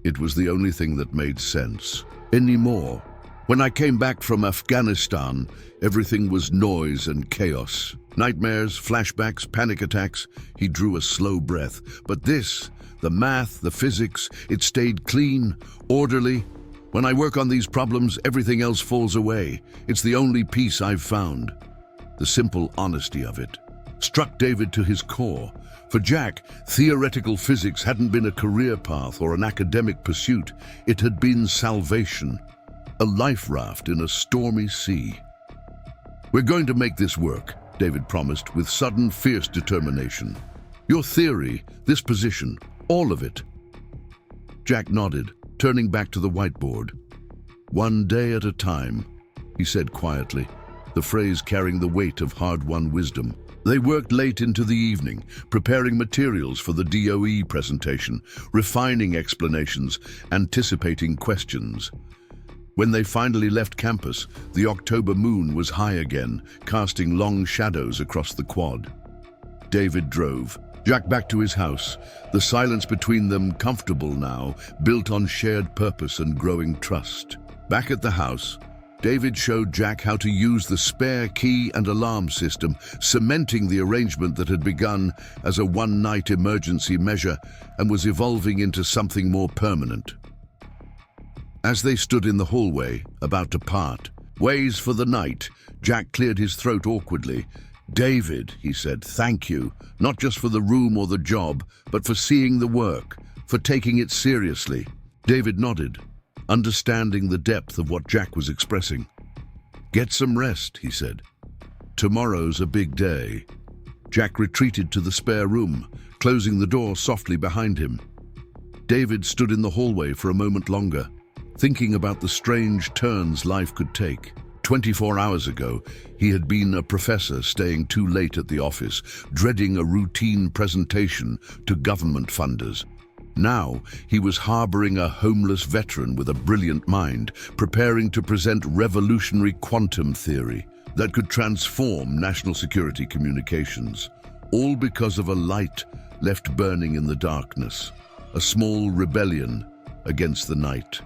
"It was the only thing that made sense. Anymore. When I came back from Afghanistan, everything was noise and chaos. Nightmares, flashbacks, panic attacks." He drew a slow breath. "But this, the math, the physics, it stayed clean, orderly. When I work on these problems, everything else falls away. It's the only peace I've found." The simple honesty of it struck David to his core. For Jack, theoretical physics hadn't been a career path or an academic pursuit. It had been salvation, a life raft in a stormy sea. "We're going to make this work," David promised with sudden, fierce determination. "Your theory, this position, all of it." Jack nodded, turning back to the whiteboard. "One day at a time," he said quietly, the phrase carrying the weight of hard-won wisdom. They worked late into the evening, preparing materials for the DOE presentation, refining explanations, anticipating questions. When they finally left campus, the October moon was high again, casting long shadows across the quad. David drove Jack back to his house, the silence between them comfortable now, built on shared purpose and growing trust. Back at the house, David showed Jack how to use the spare key and alarm system, cementing the arrangement that had begun as a one-night emergency measure and was evolving into something more permanent. As they stood in the hallway, about to part ways for the night, Jack cleared his throat awkwardly. "David," he said, "thank you, not just for the room or the job, but for seeing the work, for taking it seriously." David nodded, understanding the depth of what Jack was expressing. "Get some rest," he said. "Tomorrow's a big day." Jack retreated to the spare room, closing the door softly behind him. David stood in the hallway for a moment longer, thinking about the strange turns life could take. 24 hours ago, he had been a professor staying too late at the office, dreading a routine presentation to government funders. Now, he was harboring a homeless veteran with a brilliant mind, preparing to present revolutionary quantum theory that could transform national security communications, all because of a light left burning in the darkness, a small rebellion against the night.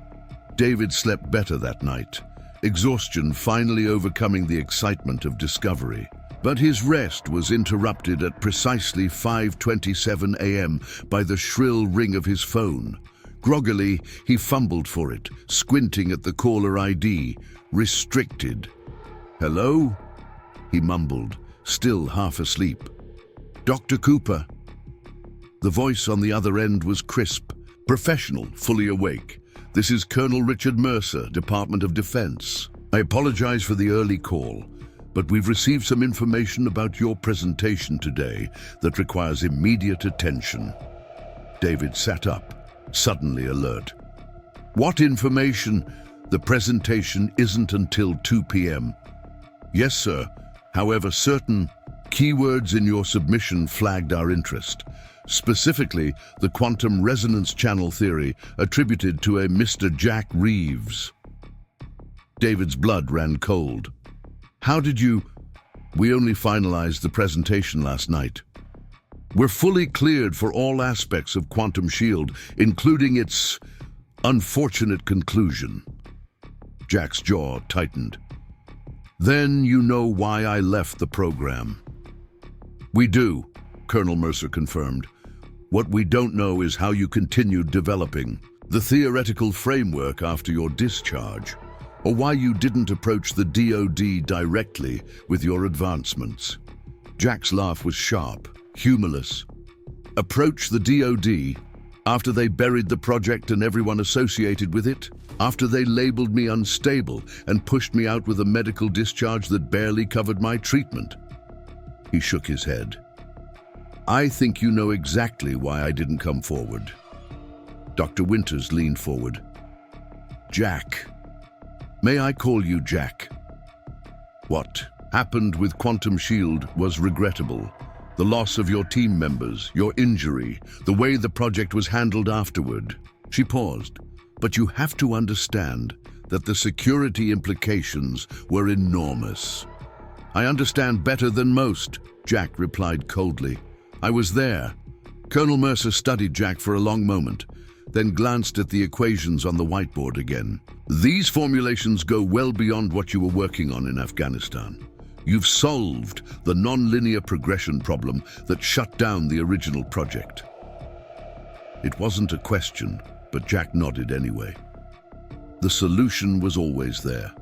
David slept better that night, exhaustion finally overcoming the excitement of discovery. But his rest was interrupted at precisely 5:27 a.m. by the shrill ring of his phone. Groggily, he fumbled for it, squinting at the caller ID. "Restricted." "Hello?" he mumbled, still half asleep. "Dr. Cooper." The voice on the other end was crisp, professional, fully awake. "This is Colonel Richard Mercer, Department of Defense. I apologize for the early call, but we've received some information about your presentation today that requires immediate attention." David sat up, suddenly alert. "What information?" "The presentation isn't until 2 p.m. "Yes, sir. However, certain keywords in your submission flagged our interest. Specifically, the quantum resonance channel theory attributed to a Mr. Jack Reeves." David's blood ran cold. "How did you—" "We only finalized the presentation last night. We're fully cleared for all aspects of Quantum Shield, including its unfortunate conclusion." Jack's jaw tightened. "Then you know why I left the program." "We do," Colonel Mercer confirmed. "What we don't know is how you continued developing the theoretical framework after your discharge, or why you didn't approach the DOD directly with your advancements." Jack's laugh was sharp, humorless. "Approach the DOD after they buried the project and everyone associated with it? After they labeled me unstable and pushed me out with a medical discharge that barely covered my treatment?" He shook his head. "I think you know exactly why I didn't come forward." Dr. Winters leaned forward. "Jack, May I call you Jack? What happened with Quantum Shield was regrettable. The loss of your team members, your injury, the way the project was handled afterward. She paused. But you have to understand that the security implications were enormous. I understand better than most, Jack replied coldly. I was there. Colonel Mercer studied Jack for a long moment, then glanced at the equations on the whiteboard again. These formulations go well beyond what you were working on in Afghanistan. You've solved the non-linear progression problem that shut down the original project. It wasn't a question, but Jack nodded anyway. The solution was always there.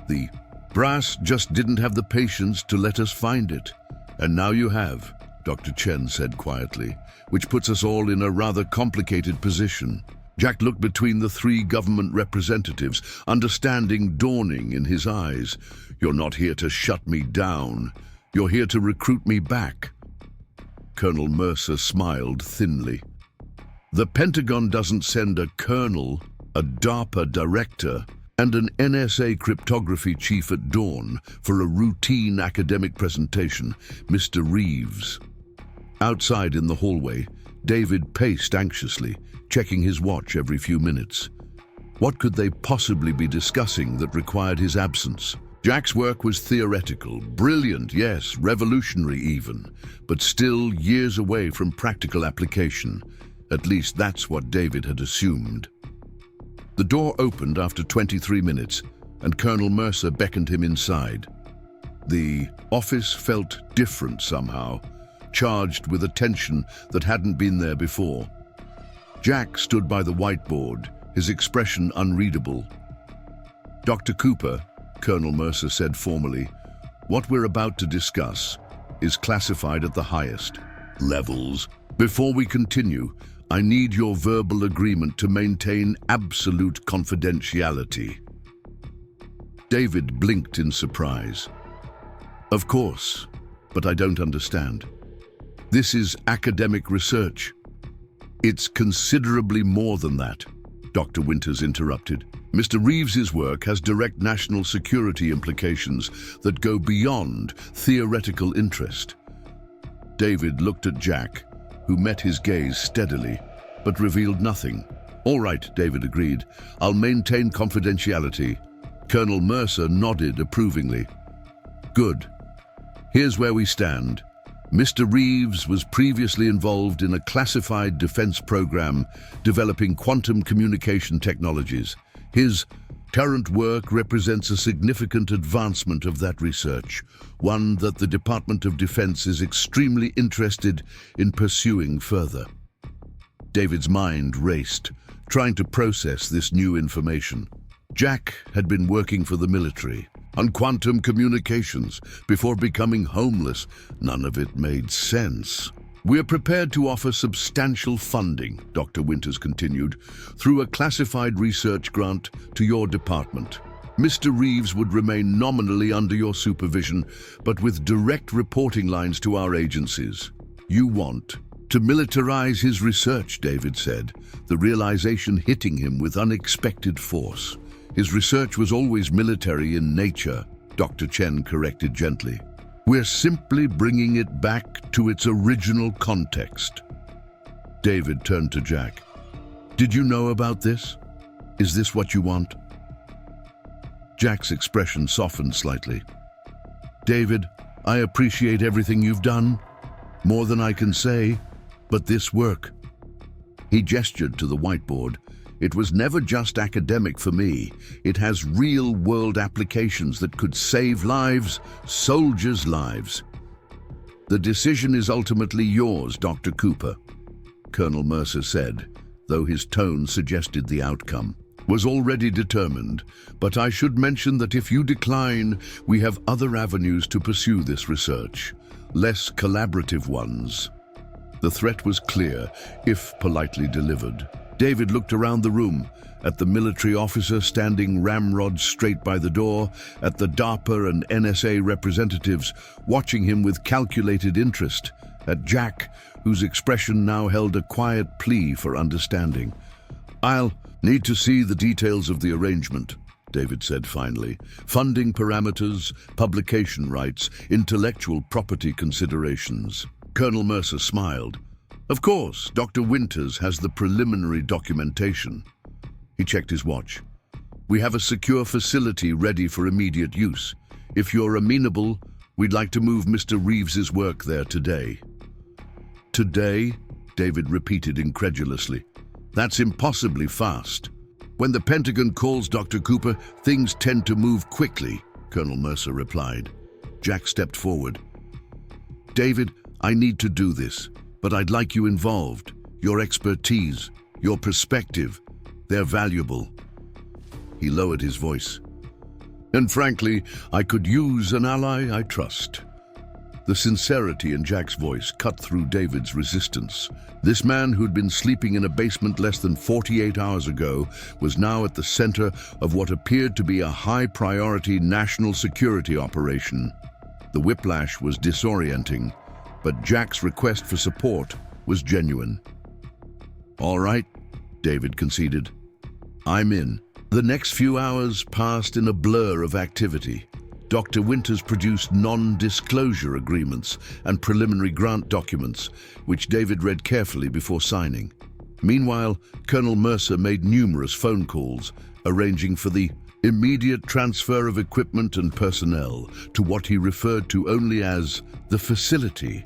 The brass just didn't have the patience to let us find it. And now you have, Dr. Chen said quietly, which puts us all in a rather complicated position. Jack looked between the three government representatives, understanding dawning in his eyes. You're not here to shut me down. You're here to recruit me back. Colonel Mercer smiled thinly. The Pentagon doesn't send a colonel, a DARPA director, and an NSA cryptography chief at dawn for a routine academic presentation, Mr. Reeves. Outside in the hallway, David paced anxiously, checking his watch every few minutes. What could they possibly be discussing that required his absence? Jack's work was theoretical, brilliant, yes, revolutionary even, but still years away from practical application. At least that's what David had assumed. The door opened after 23 minutes, and Colonel Mercer beckoned him inside. The office felt different somehow, charged with a tension that hadn't been there before. Jack stood by the whiteboard, his expression unreadable. Dr. Cooper, Colonel Mercer said formally, what we're about to discuss is classified at the highest levels. Before we continue, I need your verbal agreement to maintain absolute confidentiality. David blinked in surprise. Of course, but I don't understand. This is academic research. It's considerably more than that, Dr. Winters interrupted. Mr. Reeves's work has direct national security implications that go beyond theoretical interest. David looked at Jack, who met his gaze steadily, but revealed nothing. All right, David agreed. I'll maintain confidentiality. Colonel Mercer nodded approvingly. Good. Here's where we stand. Mr. Reeves was previously involved in a classified defense program developing quantum communication technologies. His current work represents a significant advancement of that research, one that the Department of Defense is extremely interested in pursuing further. David's mind raced, trying to process this new information. Jack had been working for the military on quantum communications before becoming homeless. None of it made sense. We're prepared to offer substantial funding, Dr. Winters continued, through a classified research grant to your department. Mr. Reeves would remain nominally under your supervision, but with direct reporting lines to our agencies. You want to militarize his research, David said, the realization hitting him with unexpected force. His research was always military in nature, Dr. Chen corrected gently. We're simply bringing it back to its original context. David turned to Jack. Did you know about this? Is this what you want? Jack's expression softened slightly. David, I appreciate everything you've done. More than I can say, but this work. He gestured to the whiteboard. It was never just academic for me. It has real-world applications that could save lives, soldiers' lives. The decision is ultimately yours, Dr. Cooper, Colonel Mercer said, though his tone suggested the outcome was already determined. But I should mention that if you decline, we have other avenues to pursue this research, less collaborative ones. The threat was clear, if politely delivered. David looked around the room, at the military officer standing ramrod straight by the door, at the DARPA and NSA representatives watching him with calculated interest, at Jack, whose expression now held a quiet plea for understanding. I'll need to see the details of the arrangement, David said finally. Funding parameters, publication rights, intellectual property considerations. Colonel Mercer smiled. Of course, Dr. Winters has the preliminary documentation. He checked his watch. We have a secure facility ready for immediate use. If you're amenable, we'd like to move Mr. Reeves's work there today. Today? David repeated incredulously. That's impossibly fast. When the Pentagon calls Dr. Cooper, things tend to move quickly, Colonel Mercer replied. Jack stepped forward. David, I need to do this, but I'd like you involved. Your expertise, your perspective, they're valuable. He lowered his voice. And frankly, I could use an ally I trust. The sincerity in Jack's voice cut through David's resistance. This man who'd been sleeping in a basement less than 48 hours ago was now at the center of what appeared to be a high-priority national security operation. The whiplash was disorienting, but Jack's request for support was genuine. All right, David conceded. I'm in. The next few hours passed in a blur of activity. Dr. Winters produced non-disclosure agreements and preliminary grant documents, which David read carefully before signing. Meanwhile, Colonel Mercer made numerous phone calls, arranging for the immediate transfer of equipment and personnel to what he referred to only as the facility.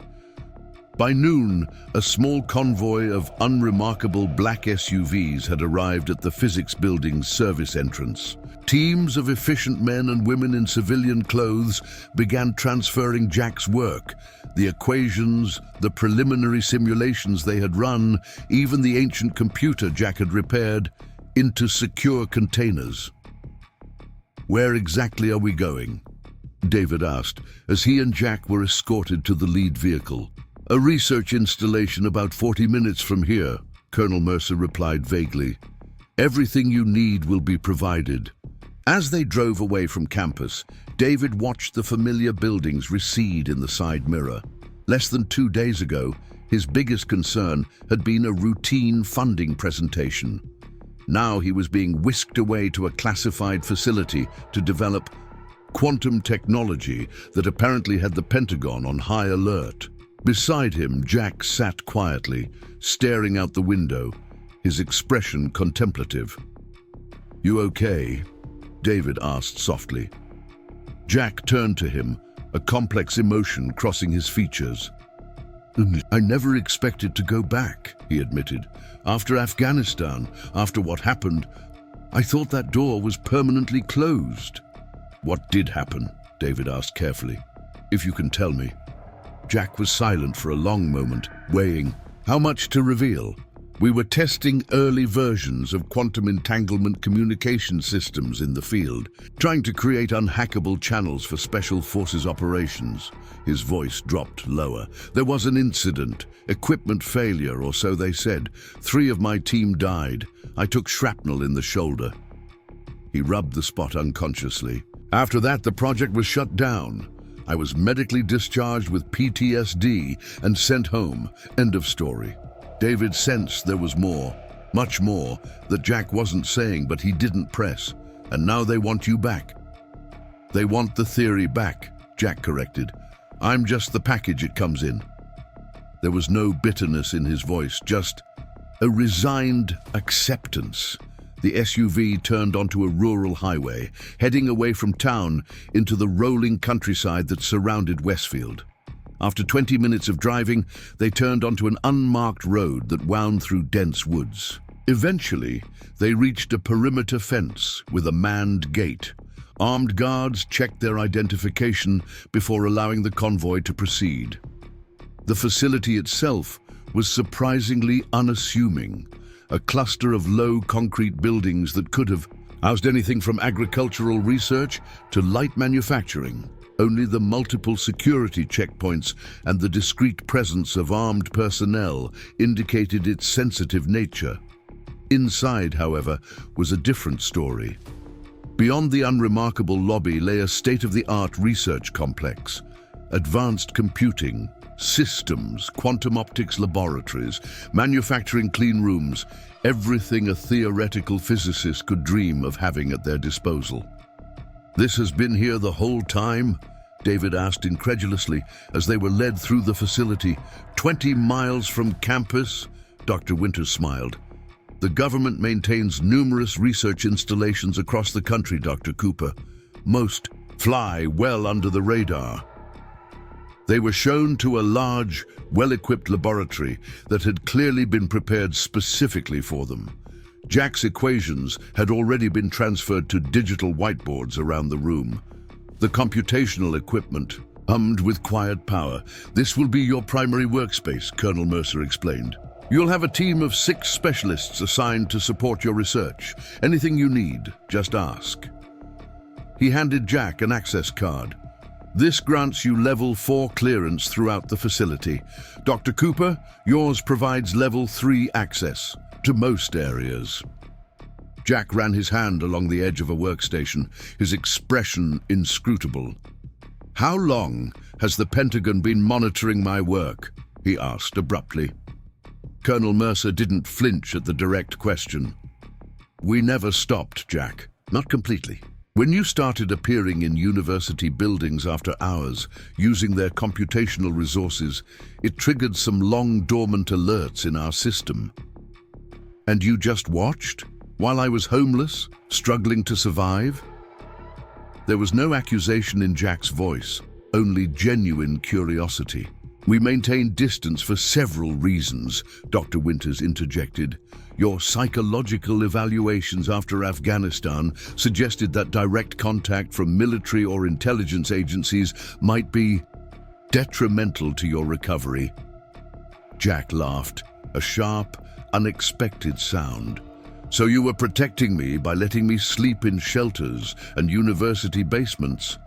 By noon, a small convoy of unremarkable black SUVs had arrived at the Physics Building's service entrance. Teams of efficient men and women in civilian clothes began transferring Jack's work, the equations, the preliminary simulations they had run, even the ancient computer Jack had repaired, into secure containers. Where exactly are we going? David asked, as he and Jack were escorted to the lead vehicle. A research installation about 40 minutes from here, Colonel Mercer replied vaguely. Everything you need will be provided. As they drove away from campus, David watched the familiar buildings recede in the side mirror. Less than 2 days ago, his biggest concern had been a routine funding presentation. Now he was being whisked away to a classified facility to develop quantum technology that apparently had the Pentagon on high alert. Beside him, Jack sat quietly, staring out the window, his expression contemplative. You okay? David asked softly. Jack turned to him, a complex emotion crossing his features. I never expected to go back, he admitted. After Afghanistan, after what happened, I thought that door was permanently closed. What did happen? David asked carefully. If you can tell me. Jack was silent for a long moment, weighing how much to reveal. We were testing early versions of quantum entanglement communication systems in the field, trying to create unhackable channels for special forces operations. His voice dropped lower. There was an incident, equipment failure, or so they said. 3 of my team died. I took shrapnel in the shoulder. He rubbed the spot unconsciously. After that, the project was shut down. I was medically discharged with PTSD and sent home. End of story. David sensed there was more, much more, that Jack wasn't saying, but he didn't press. And now they want you back. They want the theory back, Jack corrected. I'm just the package it comes in. There was no bitterness in his voice, just a resigned acceptance. The SUV turned onto a rural highway, heading away from town into the rolling countryside that surrounded Westfield. After 20 minutes of driving, they turned onto an unmarked road that wound through dense woods. Eventually, they reached a perimeter fence with a manned gate. Armed guards checked their identification before allowing the convoy to proceed. The facility itself was surprisingly unassuming. A cluster of low concrete buildings that could have housed anything from agricultural research to light manufacturing. Only the multiple security checkpoints and the discreet presence of armed personnel indicated its sensitive nature. Inside, however, was a different story. Beyond the unremarkable lobby lay a state-of-the-art research complex. Advanced computing, Systems, quantum optics laboratories, manufacturing clean rooms, everything a theoretical physicist could dream of having at their disposal. "This has been here the whole time?" David asked incredulously as they were led through the facility. 20 miles from campus?" Dr. Winters smiled. "The government maintains numerous research installations across the country, Dr. Cooper. Most fly well under the radar." They were shown to a large, well-equipped laboratory that had clearly been prepared specifically for them. Jack's equations had already been transferred to digital whiteboards around the room. The computational equipment hummed with quiet power. "This will be your primary workspace," Colonel Mercer explained. "You'll have a team of 6 specialists assigned to support your research. Anything you need, just ask." He handed Jack an access card. "This grants you level 4 clearance throughout the facility. Dr. Cooper, yours provides level 3 access to most areas." Jack ran his hand along the edge of a workstation, his expression inscrutable. "How long has the Pentagon been monitoring my work?" he asked abruptly. Colonel Mercer didn't flinch at the direct question. "We never stopped, Jack. Not completely. When you started appearing in university buildings after hours, using their computational resources, it triggered some long dormant alerts in our system. And you just watched, while I was homeless, struggling to survive?" There was no accusation in Jack's voice, only genuine curiosity. "We maintained distance for several reasons," Dr. Winters interjected. "Your psychological evaluations after Afghanistan suggested that direct contact from military or intelligence agencies might be detrimental to your recovery." Jack laughed, a sharp, unexpected sound. "So you were protecting me by letting me sleep in shelters and university basements?"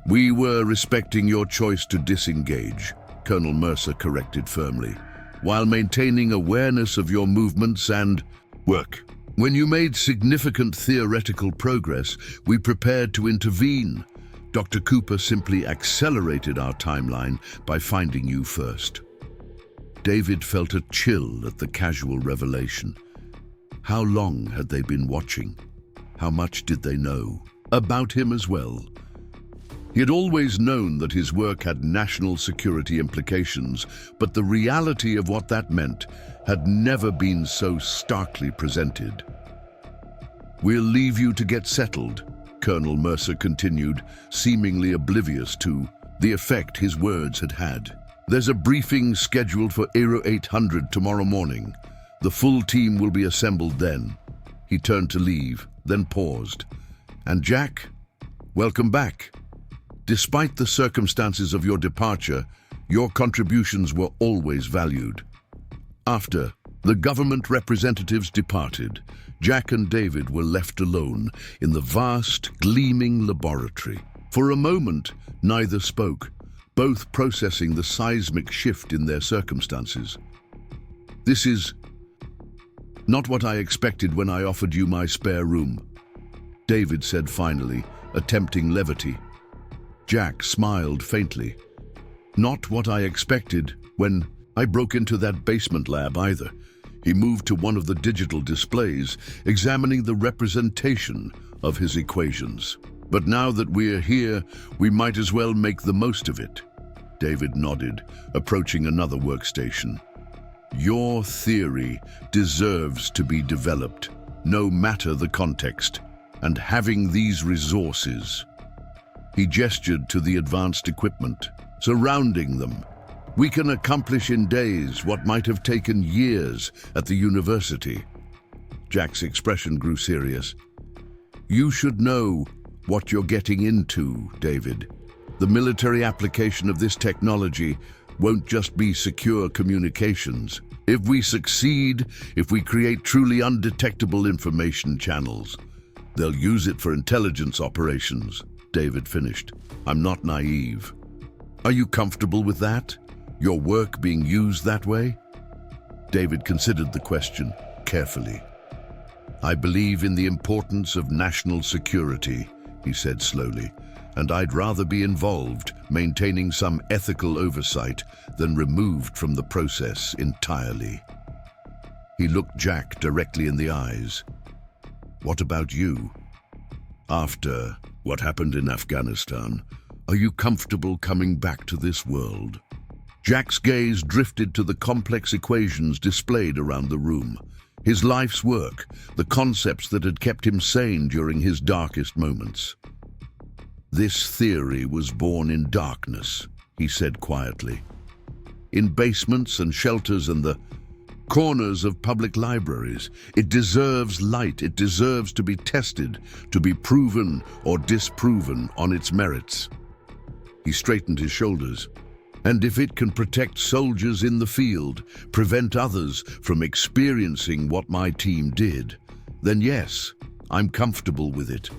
"We were respecting your choice to disengage," Colonel Mercer corrected firmly, "while maintaining awareness of your movements and work. When you made significant theoretical progress, we prepared to intervene. Dr. Cooper simply accelerated our timeline by finding you first." David felt a chill at the casual revelation. How long had they been watching? How much did they know about him as well? He had always known that his work had national security implications, but the reality of what that meant had never been so starkly presented. "We'll leave you to get settled," Colonel Mercer continued, seemingly oblivious to the effect his words had had. "There's a briefing scheduled for Aero 800 tomorrow morning. The full team will be assembled then." He turned to leave, then paused. "And Jack, welcome back. Despite the circumstances of your departure, your contributions were always valued." After the government representatives departed, Jack and David were left alone in the vast, gleaming laboratory. For a moment, neither spoke, both processing the seismic shift in their circumstances. "This is not what I expected when I offered you my spare room," David said finally, attempting levity. Jack smiled faintly. "Not what I expected when I broke into that basement lab either." He moved to one of the digital displays, examining the representation of his equations. "But now that we're here, we might as well make the most of it." David nodded, approaching another workstation. "Your theory deserves to be developed, no matter the context, and having these resources." He gestured to the advanced equipment surrounding them. "We can accomplish in days what might have taken years at the university." Jack's expression grew serious. "You should know what you're getting into, David. The military application of this technology won't just be secure communications. If we succeed, if we create truly undetectable information channels, they'll use it for intelligence operations." David finished. "I'm not naive." "Are you comfortable with that? Your work being used that way?" David considered the question carefully. "I believe in the importance of national security," he said slowly, "and I'd rather be involved, maintaining some ethical oversight, then removed from the process entirely. He looked Jack directly in the eyes. "What about you? After what happened in Afghanistan, are you comfortable coming back to this world?" Jack's gaze drifted to the complex equations displayed around the room. His life's work, the concepts that had kept him sane during his darkest moments. "This theory was born in darkness," he said quietly. "In basements and shelters and the corners of public libraries. It deserves light. It deserves to be tested, to be proven or disproven on its merits." He straightened his shoulders. "And if it can protect soldiers in the field, prevent others from experiencing what my team did, then yes, I'm comfortable with it."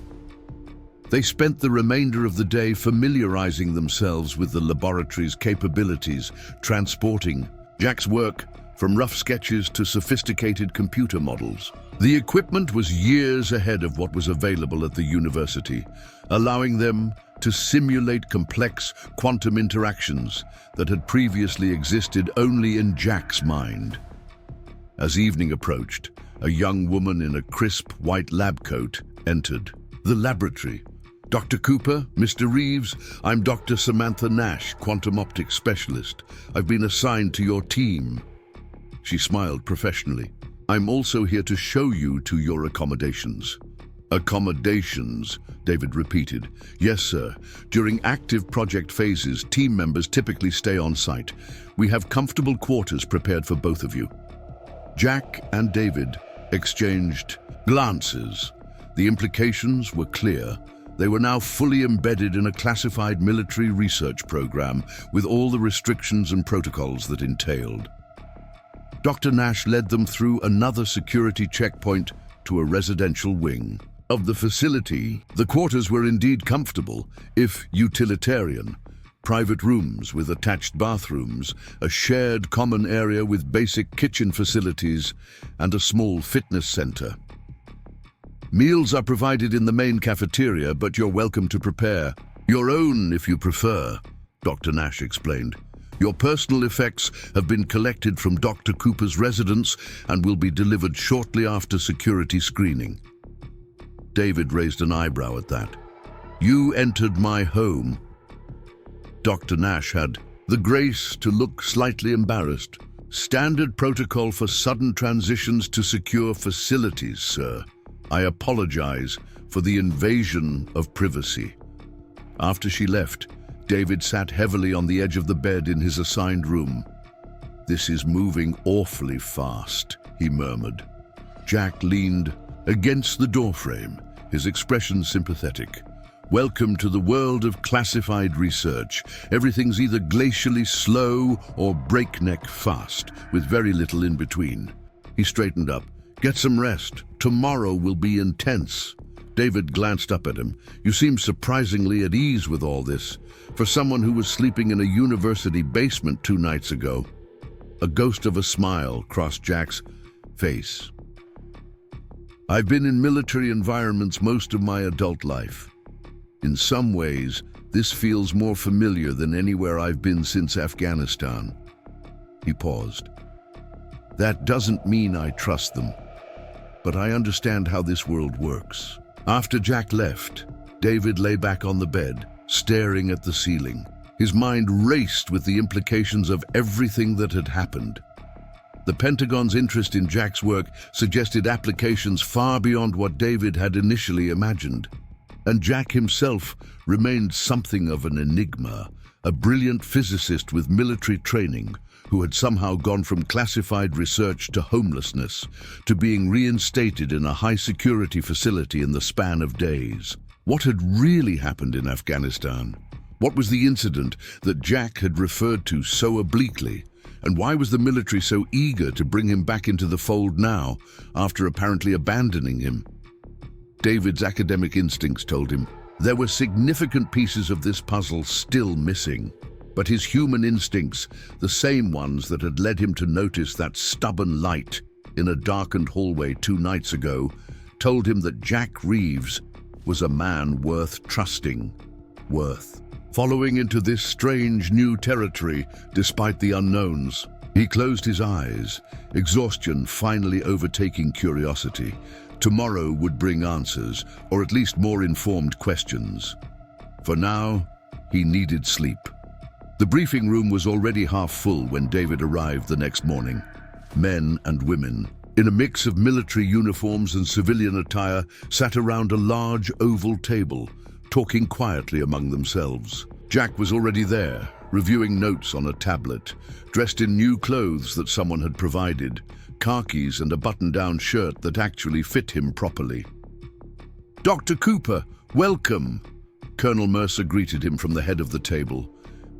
They spent the remainder of the day familiarizing themselves with the laboratory's capabilities, transporting Jack's work from rough sketches to sophisticated computer models. The equipment was years ahead of what was available at the university, allowing them to simulate complex quantum interactions that had previously existed only in Jack's mind. As evening approached, a young woman in a crisp white lab coat entered the laboratory. "Dr. Cooper, Mr. Reeves, I'm Dr. Samantha Nash, quantum optics specialist. I've been assigned to your team." She smiled professionally. "I'm also here to show you to your accommodations." "Accommodations," David repeated. "Yes, sir. During active project phases, team members typically stay on site. We have comfortable quarters prepared for both of you." Jack and David exchanged glances. The implications were clear. They were now fully embedded in a classified military research program with all the restrictions and protocols that entailed. Dr. Nash led them through another security checkpoint to a residential wing of the facility. The quarters were indeed comfortable, if utilitarian. Private rooms with attached bathrooms, a shared common area with basic kitchen facilities, and a small fitness center. Meals are provided in the main cafeteria, but you're welcome to prepare your own if you prefer, Dr. Nash explained. Your personal effects have been collected from Dr. Cooper's residence and will be delivered shortly after security screening. David raised an eyebrow at that. "You entered my home." Dr. Nash had the grace to look slightly embarrassed. "Standard protocol for sudden transitions to secure facilities, sir. I apologize for the invasion of privacy." After she left, David sat heavily on the edge of the bed in his assigned room. "This is moving awfully fast," he murmured. Jack leaned against the doorframe, his expression sympathetic. "Welcome to the world of classified research. Everything's either glacially slow or breakneck fast, with very little in between." He straightened up. "Get some rest. Tomorrow will be intense." David glanced up at him. "You seem surprisingly at ease with all this, for someone who was sleeping in a university basement 2 nights ago." A ghost of a smile crossed Jack's face. "I've been in military environments most of my adult life. In some ways, this feels more familiar than anywhere I've been since Afghanistan." He paused. "That doesn't mean I trust them, but I understand how this world works." After Jack left, David lay back on the bed, staring at the ceiling. His mind raced with the implications of everything that had happened. The Pentagon's interest in Jack's work suggested applications far beyond what David had initially imagined. And Jack himself remained something of an enigma, a brilliant physicist with military training who had somehow gone from classified research to homelessness, to being reinstated in a high-security facility in the span of days. What had really happened in Afghanistan? What was the incident that Jack had referred to so obliquely? And why was the military so eager to bring him back into the fold now, after apparently abandoning him? David's academic instincts told him there were significant pieces of this puzzle still missing. But his human instincts, the same ones that had led him to notice that stubborn light in a darkened hallway 2 nights ago, told him that Jack Reeves was a man worth trusting, worth following into this strange new territory despite the unknowns. He closed his eyes, exhaustion finally overtaking curiosity. Tomorrow would bring answers, or at least more informed questions. For now, he needed sleep. The briefing room was already half full when David arrived the next morning. Men and women, in a mix of military uniforms and civilian attire, sat around a large oval table, talking quietly among themselves. Jack was already there, reviewing notes on a tablet, dressed in new clothes that someone had provided, khakis and a button-down shirt that actually fit him properly. "Dr. Cooper, welcome!" Colonel Mercer greeted him from the head of the table.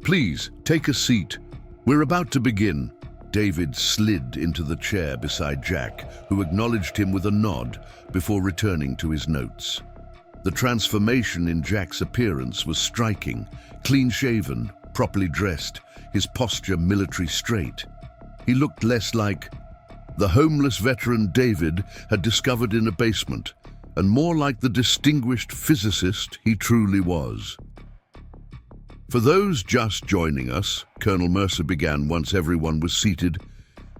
"Please, take a seat. We're about to begin." David slid into the chair beside Jack, who acknowledged him with a nod before returning to his notes. The transformation in Jack's appearance was striking, clean-shaven, properly dressed, his posture military straight. He looked less like the homeless veteran David had discovered in a basement, and more like the distinguished physicist he truly was. For those just joining us, Colonel Mercer began once everyone was seated,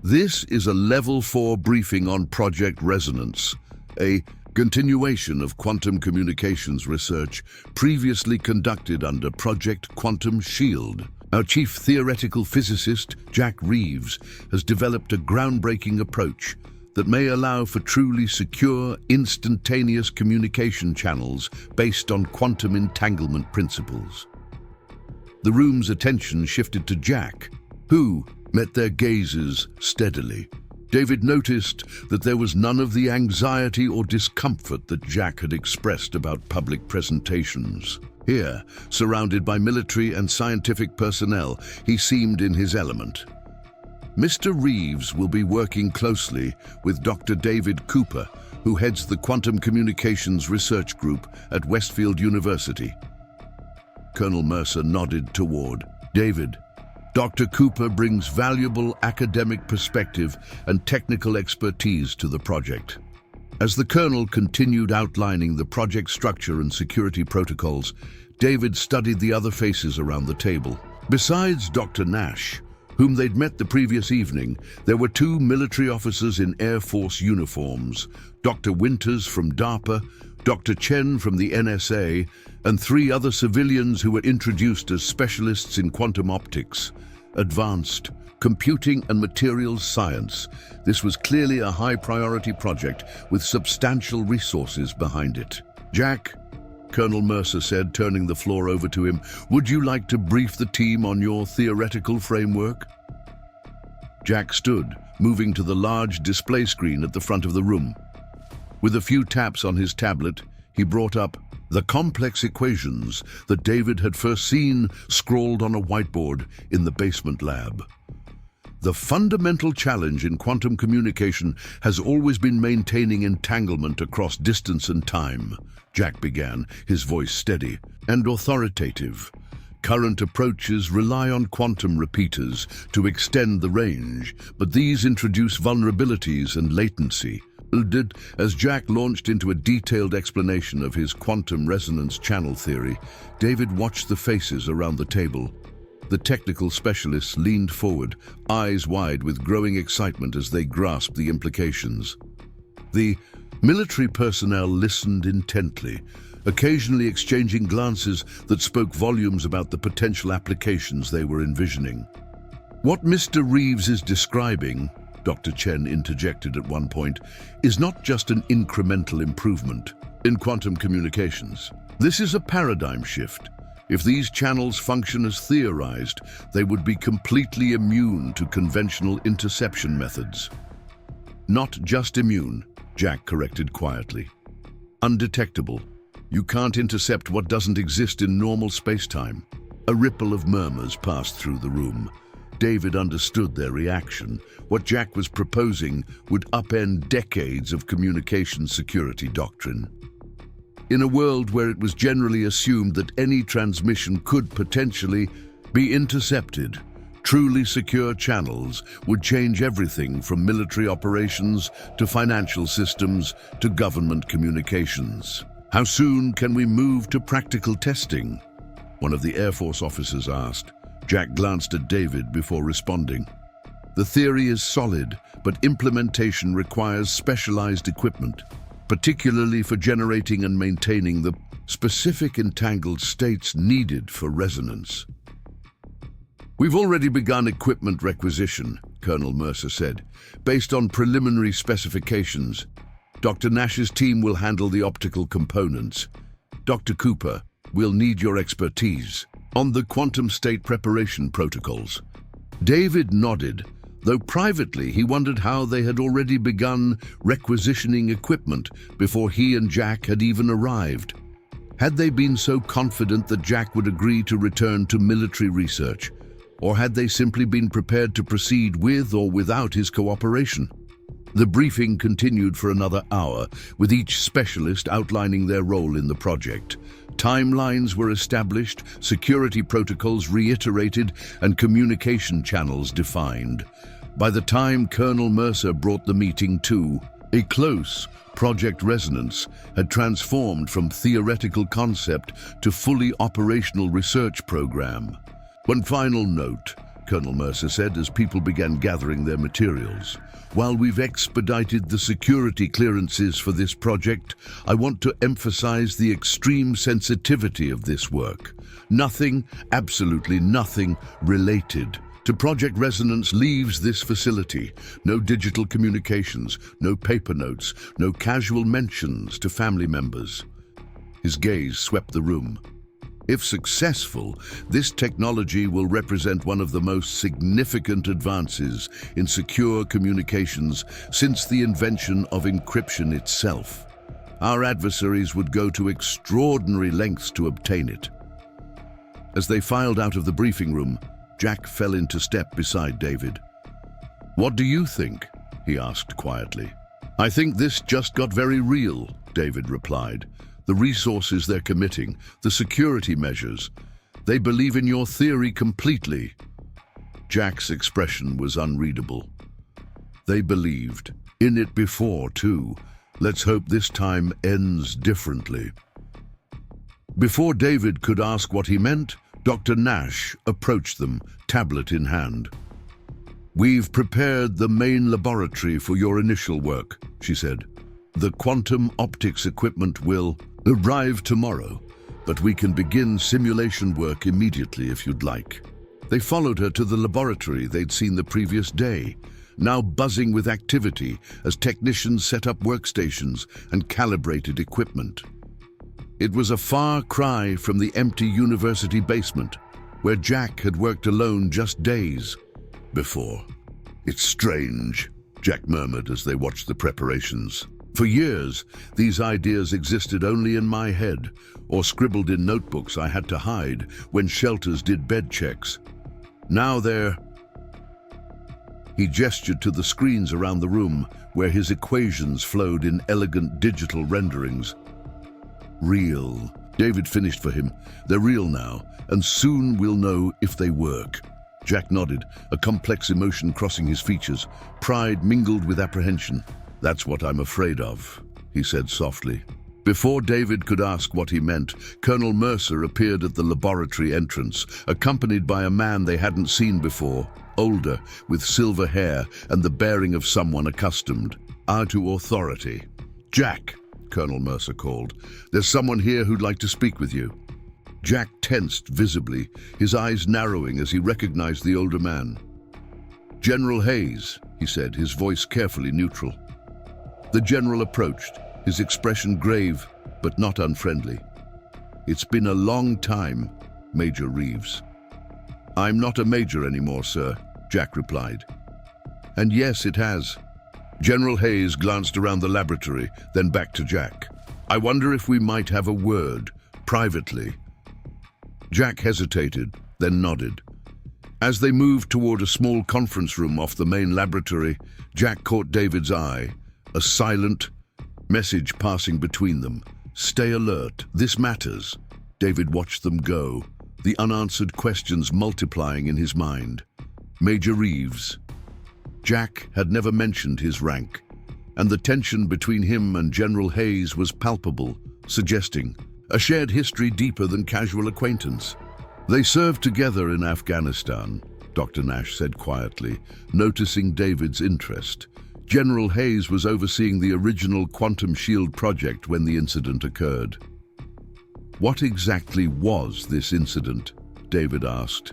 this is a Level 4 briefing on Project Resonance, a continuation of quantum communications research previously conducted under Project Quantum Shield. Our chief theoretical physicist, Jack Reeves, has developed a groundbreaking approach that may allow for truly secure, instantaneous communication channels based on quantum entanglement principles. The room's attention shifted to Jack, who met their gazes steadily. David noticed that there was none of the anxiety or discomfort that Jack had expressed about public presentations. Here, surrounded by military and scientific personnel, he seemed in his element. Mr. Reeves will be working closely with Dr. David Cooper, who heads the Quantum Communications Research Group at Westfield University. Colonel Mercer nodded toward David. Dr. Cooper brings valuable academic perspective and technical expertise to the project. As the colonel continued outlining the project structure and security protocols, David studied the other faces around the table. Besides Dr. Nash, whom they'd met the previous evening, there were two military officers in Air Force uniforms, Dr. Winters from DARPA, Dr. Chen from the NSA, and three other civilians who were introduced as specialists in quantum optics, advanced computing and materials science. This was clearly a high-priority project with substantial resources behind it. "Jack," Colonel Mercer said, turning the floor over to him, "would you like to brief the team on your theoretical framework?" Jack stood, moving to the large display screen at the front of the room. With a few taps on his tablet, he brought up the complex equations that David had first seen scrawled on a whiteboard in the basement lab. "The fundamental challenge in quantum communication has always been maintaining entanglement across distance and time," Jack began, his voice steady and authoritative. "Current approaches rely on quantum repeaters to extend the range, but these introduce vulnerabilities and latency." As Jack launched into a detailed explanation of his quantum resonance channel theory, David watched the faces around the table. The technical specialists leaned forward, eyes wide with growing excitement as they grasped the implications. The military personnel listened intently, occasionally exchanging glances that spoke volumes about the potential applications they were envisioning. "What Mr. Reeves is describing," Dr. Chen interjected at one point, "is not just an incremental improvement in quantum communications. This is a paradigm shift. If these channels function as theorized, they would be completely immune to conventional interception methods." "Not just immune," Jack corrected quietly. "Undetectable. You can't intercept what doesn't exist in normal space-time." A ripple of murmurs passed through the room. David understood their reaction. What Jack was proposing would upend decades of communication security doctrine. In a world where it was generally assumed that any transmission could potentially be intercepted, truly secure channels would change everything from military operations to financial systems to government communications. "How soon can we move to practical testing?" one of the Air Force officers asked. Jack glanced at David before responding. The theory is solid, but implementation requires specialized equipment, particularly for generating and maintaining the specific entangled states needed for resonance. We've already begun equipment requisition, Colonel Mercer said, based on preliminary specifications. Dr. Nash's team will handle the optical components. Dr. Cooper, we'll need your expertise on the quantum state preparation protocols. David nodded, though privately he wondered how they had already begun requisitioning equipment before he and Jack had even arrived. Had they been so confident that Jack would agree to return to military research, or had they simply been prepared to proceed with or without his cooperation? The briefing continued for another hour, with each specialist outlining their role in the project. Timelines were established, security protocols reiterated, and communication channels defined. By the time Colonel Mercer brought the meeting to a close, Project Resonance had transformed from theoretical concept to fully operational research program. One final note, Colonel Mercer said as people began gathering their materials. While we've expedited the security clearances for this project, I want to emphasize the extreme sensitivity of this work. Nothing, absolutely nothing, related to Project Resonance leaves this facility. No digital communications, no paper notes, no casual mentions to family members. His gaze swept the room. If successful, this technology will represent one of the most significant advances in secure communications since the invention of encryption itself. Our adversaries would go to extraordinary lengths to obtain it. As they filed out of the briefing room, Jack fell into step beside David. "What do you think?" he asked quietly. "I think this just got very real," David replied. "The resources they're committing, the security measures. They believe in your theory completely." Jack's expression was unreadable. They believed in it before, too. Let's hope this time ends differently. Before David could ask what he meant, Dr. Nash approached them, tablet in hand. "We've prepared the main laboratory for your initial work," she said. "The quantum optics equipment will arrive tomorrow, but we can begin simulation work immediately if you'd like." They followed her to the laboratory they'd seen the previous day, now buzzing with activity as technicians set up workstations and calibrated equipment. It was a far cry from the empty university basement, where Jack had worked alone just days before. "It's strange," Jack murmured as they watched the preparations. "For years, these ideas existed only in my head, or scribbled in notebooks I had to hide when shelters did bed checks. Now they're..." He gestured to the screens around the room, where his equations flowed in elegant digital renderings. "Real." David finished for him. "They're real now, and soon we'll know if they work." Jack nodded, a complex emotion crossing his features, pride mingled with apprehension. "That's what I'm afraid of," he said softly. Before David could ask what he meant, Colonel Mercer appeared at the laboratory entrance, accompanied by a man they hadn't seen before, older, with silver hair and the bearing of someone accustomed to authority. "Jack," Colonel Mercer called, "there's someone here who'd like to speak with you." Jack tensed visibly, his eyes narrowing as he recognized the older man. "General Hayes," he said, his voice carefully neutral. The general approached, his expression grave but not unfriendly. "It's been a long time, Major Reeves." "I'm not a major anymore, sir," Jack replied. "And yes, it has." General Hayes glanced around the laboratory, then back to Jack. "I wonder if we might have a word, privately." Jack hesitated, then nodded. As they moved toward a small conference room off the main laboratory, Jack caught David's eye, a silent message passing between them. "Stay alert, this matters." David watched them go, the unanswered questions multiplying in his mind. "Major Reeves." Jack had never mentioned his rank, and the tension between him and General Hayes was palpable, suggesting a shared history deeper than casual acquaintance. They served together in Afghanistan, Dr. Nash said quietly, noticing David's interest. General Hayes was overseeing the original quantum shield project when the incident occurred. What exactly was this incident? David asked.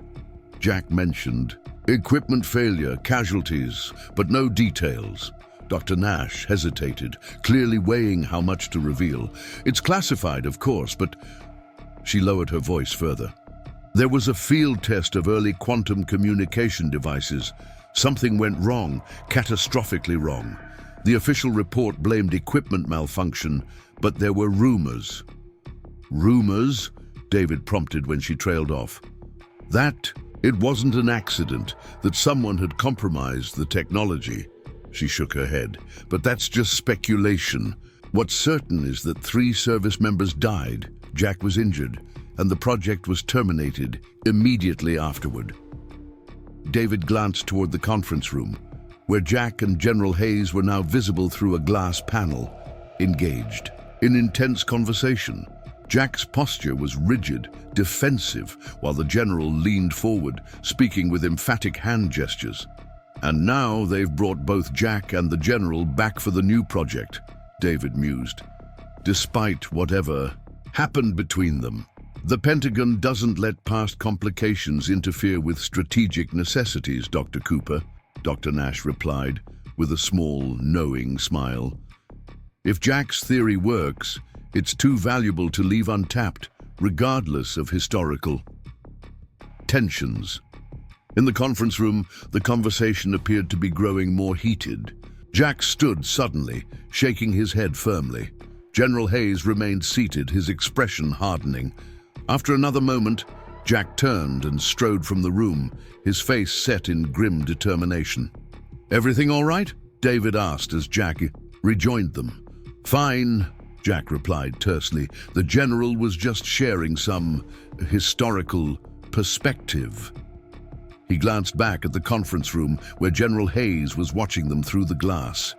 Jack mentioned equipment failure, casualties, but no details. Dr. Nash hesitated, clearly weighing how much to reveal. It's classified, of course, but... She lowered her voice further. There was a field test of early quantum communication devices. Something went wrong, catastrophically wrong. The official report blamed equipment malfunction, but there were rumors. Rumors? David prompted when she trailed off. That it wasn't an accident, that someone had compromised the technology. She shook her head. But that's just speculation. What's certain is that 3 service members died, Jack was injured, and the project was terminated immediately afterward. David glanced toward the conference room, where Jack and General Hayes were now visible through a glass panel, engaged in intense conversation. Jack's posture was rigid, defensive, while the general leaned forward, speaking with emphatic hand gestures. And now they've brought both Jack and the general back for the new project, David mused. Despite whatever happened between them, the Pentagon doesn't let past complications interfere with strategic necessities, Dr. Cooper, Dr. Nash replied, with a small, knowing smile. If Jack's theory works, it's too valuable to leave untapped, regardless of historical tensions. In the conference room, the conversation appeared to be growing more heated. Jack stood suddenly, shaking his head firmly. General Hayes remained seated, his expression hardening. After another moment, Jack turned and strode from the room, his face set in grim determination. "Everything all right?" David asked as Jack rejoined them. "Fine," Jack replied tersely. "The general was just sharing some historical perspective." He glanced back at the conference room where General Hayes was watching them through the glass.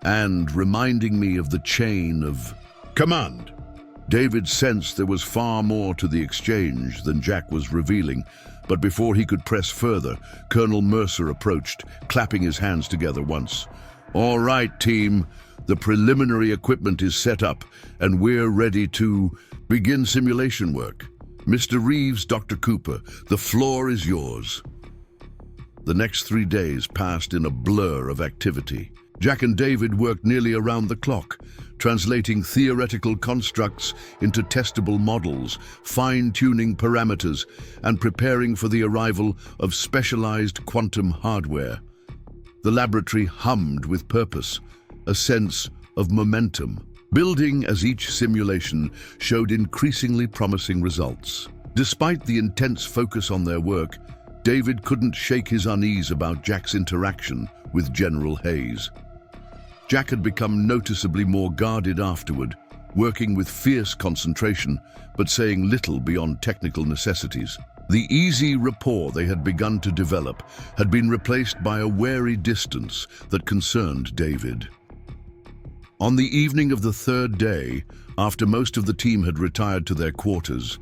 "And reminding me of the chain of command." David sensed there was far more to the exchange than Jack was revealing, but before he could press further, Colonel Mercer approached, clapping his hands together once. "All right, team. The preliminary equipment is set up, and we're ready to begin simulation work. Mr. Reeves, Dr. Cooper, the floor is yours." The next 3 days passed in a blur of activity. Jack and David worked nearly around the clock, translating theoretical constructs into testable models, fine-tuning parameters, and preparing for the arrival of specialized quantum hardware. The laboratory hummed with purpose, a sense of momentum, building as each simulation showed increasingly promising results. Despite the intense focus on their work, David couldn't shake his unease about Jack's interaction with General Hayes. Jack had become noticeably more guarded afterward, working with fierce concentration, but saying little beyond technical necessities. The easy rapport they had begun to develop had been replaced by a wary distance that concerned David. On the evening of the 3rd day, after most of the team had retired to their quarters,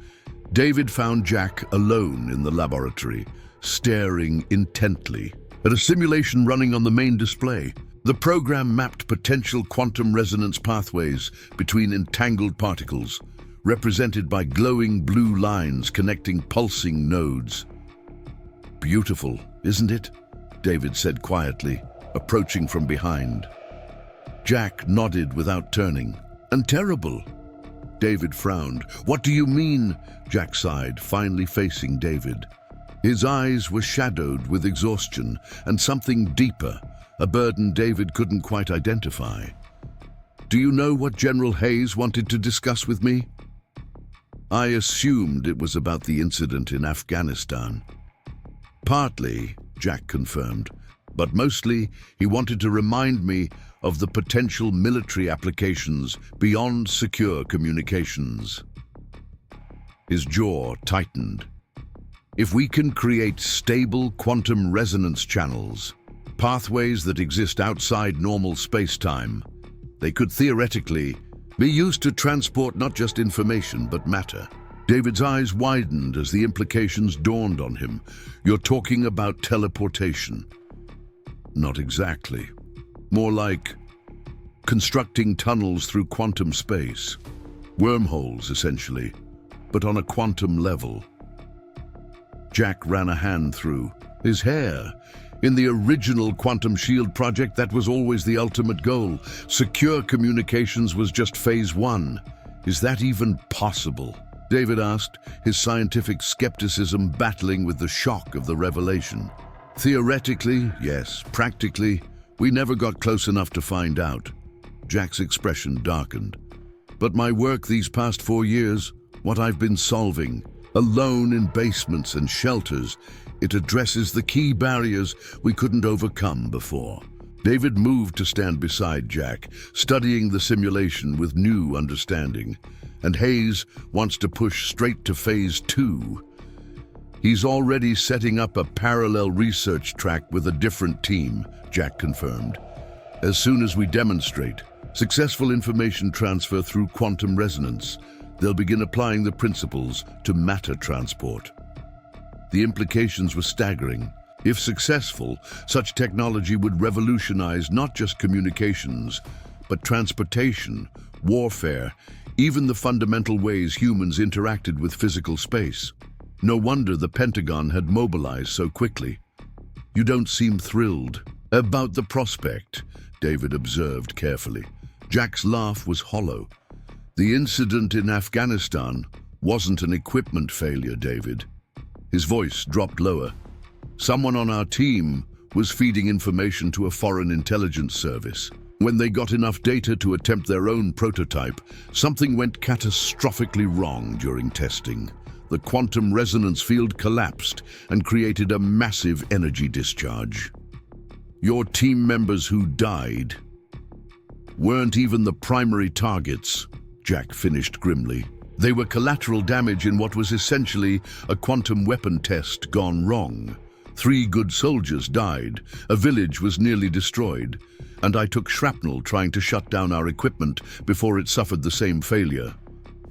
David found Jack alone in the laboratory, staring intently at a simulation running on the main display. The program mapped potential quantum resonance pathways between entangled particles, represented by glowing blue lines connecting pulsing nodes. "Beautiful, isn't it?" David said quietly, approaching from behind. Jack nodded without turning. "And terrible." David frowned. "What do you mean?" Jack sighed, finally facing David. His eyes were shadowed with exhaustion and something deeper, a burden David couldn't quite identify. "Do you know what General Hayes wanted to discuss with me?" "I assumed it was about the incident in Afghanistan." "Partly," Jack confirmed, "but mostly he wanted to remind me of the potential military applications beyond secure communications." His jaw tightened. "If we can create stable quantum resonance channels, pathways that exist outside normal space-time, they could theoretically be used to transport not just information but matter." David's eyes widened as the implications dawned on him. You're talking about teleportation. Not exactly. More like constructing tunnels through quantum space. Wormholes, essentially, but on a quantum level. Jack ran a hand through his hair. In the original Quantum Shield project, that was always the ultimate goal. Secure communications was just phase 1. Is that even possible? David asked, his scientific skepticism battling with the shock of the revelation. Theoretically, yes. Practically, we never got close enough to find out. Jack's expression darkened. But my work these past 4 years, what I've been solving, alone in basements and shelters, it addresses the key barriers we couldn't overcome before. David moved to stand beside Jack, studying the simulation with new understanding. And Hayes wants to push straight to phase 2. He's already setting up a parallel research track with a different team, Jack confirmed. As soon as we demonstrate successful information transfer through quantum resonance, they'll begin applying the principles to matter transport. The implications were staggering. If successful, such technology would revolutionize not just communications, but transportation, warfare, even the fundamental ways humans interacted with physical space. No wonder the Pentagon had mobilized so quickly. You don't seem thrilled about the prospect, David observed carefully. Jack's laugh was hollow. The incident in Afghanistan wasn't an equipment failure, David. His voice dropped lower. Someone on our team was feeding information to a foreign intelligence service. When they got enough data to attempt their own prototype, something went catastrophically wrong during testing. The quantum resonance field collapsed and created a massive energy discharge. Your team members who died weren't even the primary targets, Jack finished grimly. They were collateral damage in what was essentially a quantum weapon test gone wrong. 3 good soldiers died, a village was nearly destroyed, and I took shrapnel trying to shut down our equipment before it suffered the same failure.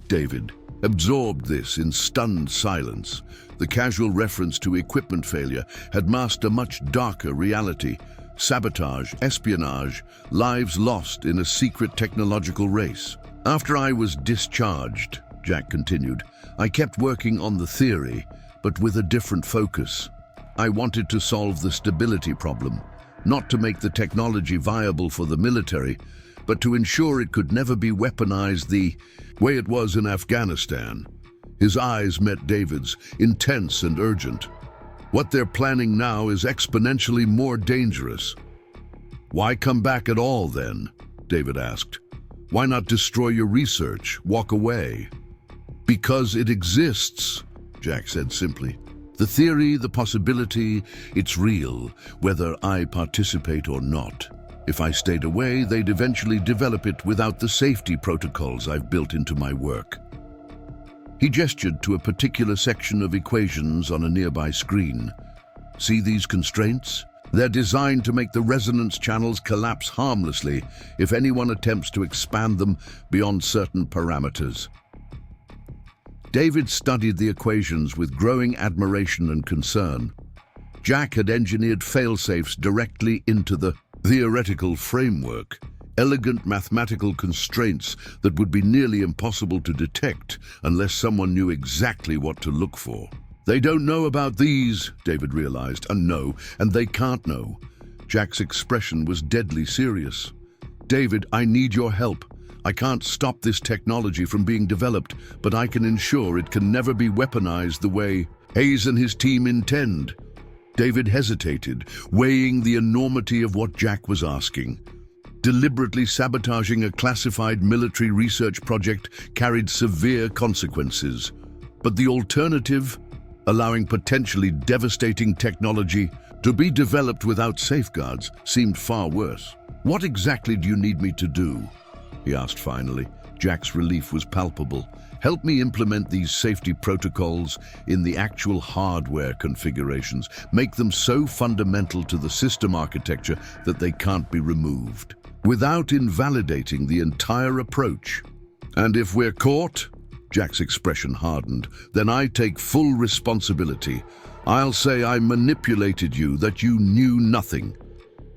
David absorbed this in stunned silence. The casual reference to equipment failure had masked a much darker reality. Sabotage, espionage, lives lost in a secret technological race. After I was discharged, Jack continued, I kept working on the theory, but with a different focus. I wanted to solve the stability problem, not to make the technology viable for the military, but to ensure it could never be weaponized the way it was in Afghanistan. His eyes met David's, intense and urgent. What they're planning now is exponentially more dangerous. Why come back at all then? David asked. Why not destroy your research, walk away? Because it exists, Jack said simply. The theory, the possibility, it's real, whether I participate or not. If I stayed away, they'd eventually develop it without the safety protocols I've built into my work. He gestured to a particular section of equations on a nearby screen. See these constraints? They're designed to make the resonance channels collapse harmlessly if anyone attempts to expand them beyond certain parameters. David studied the equations with growing admiration and concern. Jack had engineered failsafes directly into the theoretical framework, elegant mathematical constraints that would be nearly impossible to detect unless someone knew exactly what to look for. They don't know about these, David realized, and they can't know. Jack's expression was deadly serious. David, I need your help. I can't stop this technology from being developed, but I can ensure it can never be weaponized the way Hayes and his team intend. David hesitated, weighing the enormity of what Jack was asking. Deliberately sabotaging a classified military research project carried severe consequences. But the alternative, allowing potentially devastating technology to be developed without safeguards, seemed far worse. What exactly do you need me to do? He asked finally. Jack's relief was palpable. Help me implement these safety protocols in the actual hardware configurations. Make them so fundamental to the system architecture that they can't be removed, without invalidating the entire approach. And if we're caught? Jack's expression hardened. Then I take full responsibility. I'll say I manipulated you, that you knew nothing.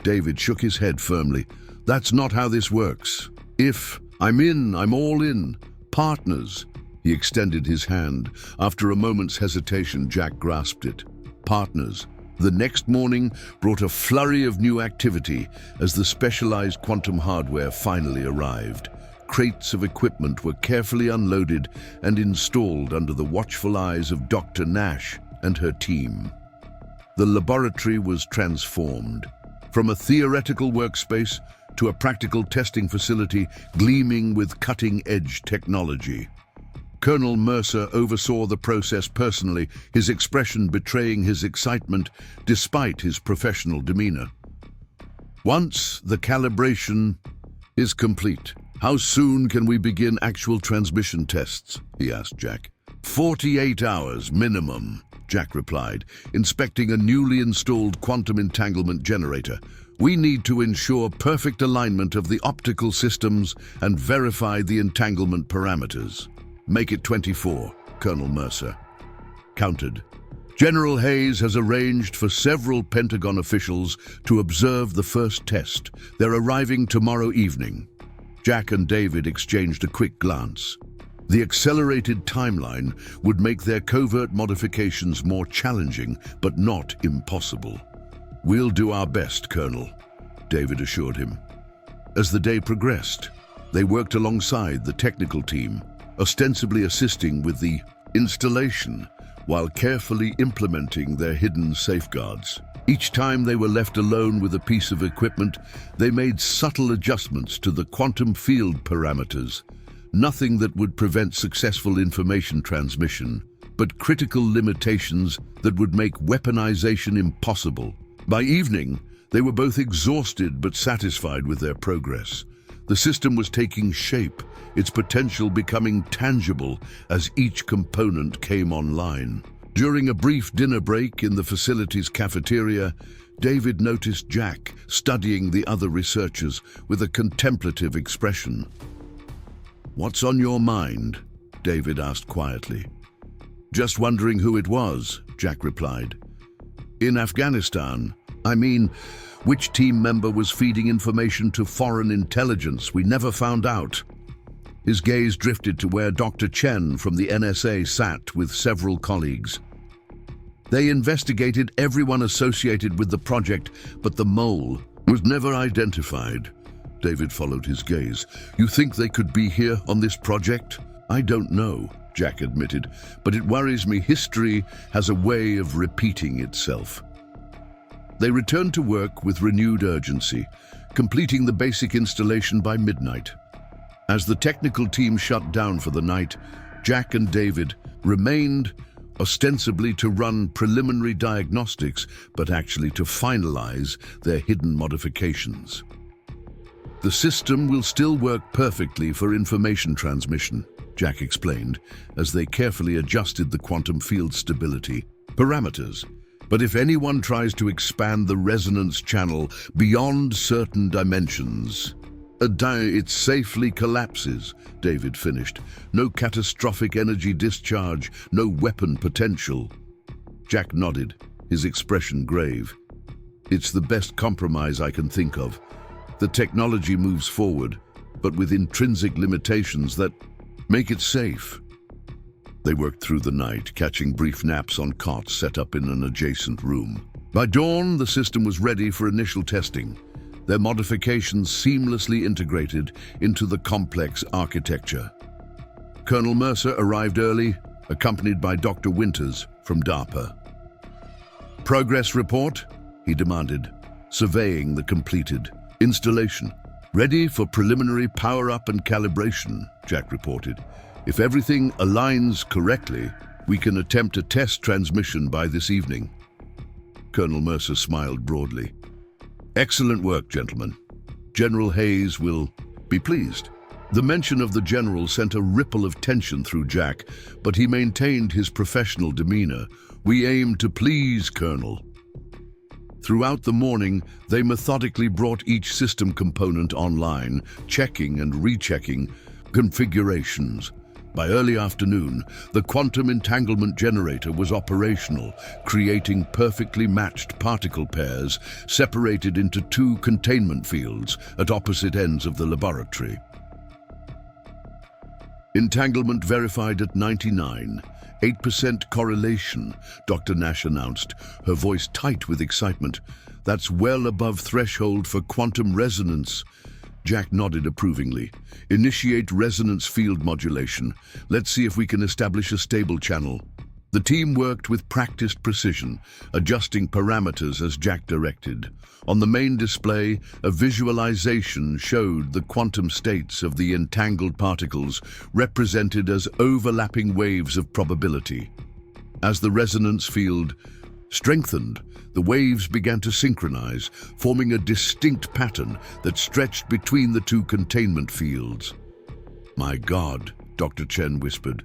David shook his head firmly. That's not how this works. If I'm in, I'm all in. Partners. He extended his hand. After a moment's hesitation, Jack grasped it. Partners. The next morning brought a flurry of new activity as the specialized quantum hardware finally arrived. Crates of equipment were carefully unloaded and installed under the watchful eyes of Dr. Nash and her team. The laboratory was transformed. From a theoretical workspace to a practical testing facility gleaming with cutting-edge technology. Colonel Mercer oversaw the process personally, his expression betraying his excitement despite his professional demeanor. Once the calibration is complete, how soon can we begin actual transmission tests? He asked Jack. 48 hours minimum, Jack replied, inspecting a newly installed quantum entanglement generator. We need to ensure perfect alignment of the optical systems and verify the entanglement parameters. Make it 24, Colonel Mercer countered. General Hayes has arranged for several Pentagon officials to observe the first test. They're arriving tomorrow evening. Jack and David exchanged a quick glance. The accelerated timeline would make their covert modifications more challenging, but not impossible. We'll do our best, Colonel, David assured him. As the day progressed, they worked alongside the technical team, ostensibly assisting with the installation while carefully implementing their hidden safeguards. Each time they were left alone with a piece of equipment, they made subtle adjustments to the quantum field parameters. Nothing that would prevent successful information transmission, but critical limitations that would make weaponization impossible. By evening, they were both exhausted but satisfied with their progress. The system was taking shape, its potential becoming tangible as each component came online. During a brief dinner break in the facility's cafeteria, David noticed Jack studying the other researchers with a contemplative expression. "What's on your mind?" David asked quietly. "Just wondering who it was," Jack replied. "In Afghanistan, which team member was feeding information to foreign intelligence? We never found out." His gaze drifted to where Dr. Chen from the NSA sat with several colleagues. "They investigated everyone associated with the project, but the mole was never identified." David followed his gaze. "You think they could be here on this project?" "I don't know," Jack admitted, "but it worries me. History has a way of repeating itself." They returned to work with renewed urgency, completing the basic installation by midnight. As the technical team shut down for the night, Jack and David remained ostensibly to run preliminary diagnostics, but actually to finalize their hidden modifications. "The system will still work perfectly for information transmission," Jack explained, as they carefully adjusted the quantum field stability parameters. "But if anyone tries to expand the resonance channel beyond certain dimensions, it safely collapses," David finished. "No catastrophic energy discharge, no weapon potential." Jack nodded, his expression grave. "It's the best compromise I can think of. The technology moves forward, but with intrinsic limitations that make it safe." They worked through the night, catching brief naps on cots set up in an adjacent room. By dawn, the system was ready for initial testing, their modifications seamlessly integrated into the complex architecture. Colonel Mercer arrived early, accompanied by Dr. Winters from DARPA. "Progress report?" he demanded, surveying the completed installation. "Ready for preliminary power-up and calibration," Jack reported. "If everything aligns correctly, we can attempt a test transmission by this evening." Colonel Mercer smiled broadly. "Excellent work, gentlemen. General Hayes will be pleased." The mention of the general sent a ripple of tension through Jack, but he maintained his professional demeanor. "We aim to please, Colonel." Throughout the morning, they methodically brought each system component online, checking and rechecking configurations. By early afternoon, the quantum entanglement generator was operational, creating perfectly matched particle pairs separated into two containment fields at opposite ends of the laboratory. Entanglement verified at 99. 8% correlation, Dr. Nash announced, her voice tight with excitement. That's well above threshold for quantum resonance. Jack nodded approvingly. Initiate resonance field modulation. Let's see if we can establish a stable channel. The team worked with practiced precision, adjusting parameters as Jack directed. On the main display, a visualization showed the quantum states of the entangled particles represented as overlapping waves of probability. As the resonance field strengthened, the waves began to synchronize, forming a distinct pattern that stretched between the two containment fields. "My God," Dr. Chen whispered.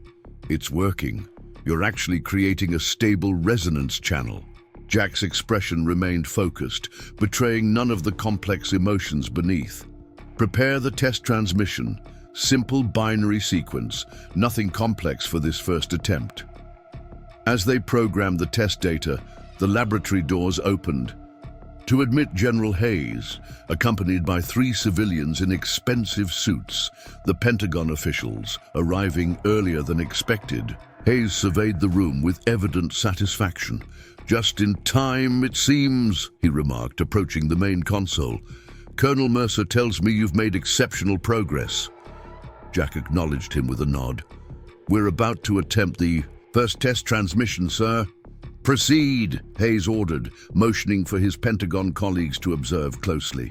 "It's working. You're actually creating a stable resonance channel." Jack's expression remained focused, betraying none of the complex emotions beneath. "Prepare the test transmission. Simple binary sequence, nothing complex for this first attempt." As they programmed the test data, the laboratory doors opened to admit General Hayes, accompanied by 3 civilians in expensive suits, the Pentagon officials arriving earlier than expected. Hayes surveyed the room with evident satisfaction. "Just in time, it seems," he remarked, approaching the main console. "Colonel Mercer tells me you've made exceptional progress." Jack acknowledged him with a nod. "We're about to attempt the first test transmission, sir." "Proceed," Hayes ordered, motioning for his Pentagon colleagues to observe closely.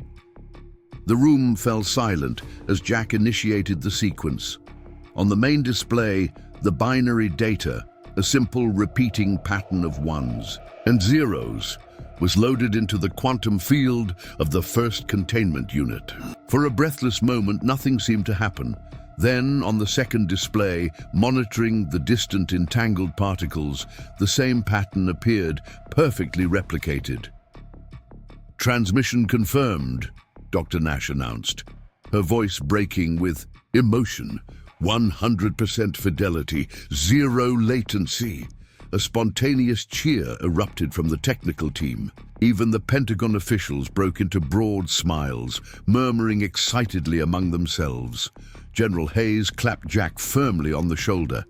The room fell silent as Jack initiated the sequence. On the main display, the binary data, a simple repeating pattern of 1s and 0s, was loaded into the quantum field of the first containment unit. For a breathless moment, nothing seemed to happen. Then, on the second display, monitoring the distant entangled particles, the same pattern appeared, perfectly replicated. "Transmission confirmed," Dr. Nash announced, her voice breaking with emotion. 100% fidelity, 0 latency. A spontaneous cheer erupted from the technical team. Even the Pentagon officials broke into broad smiles, murmuring excitedly among themselves. General Hayes clapped Jack firmly on the shoulder.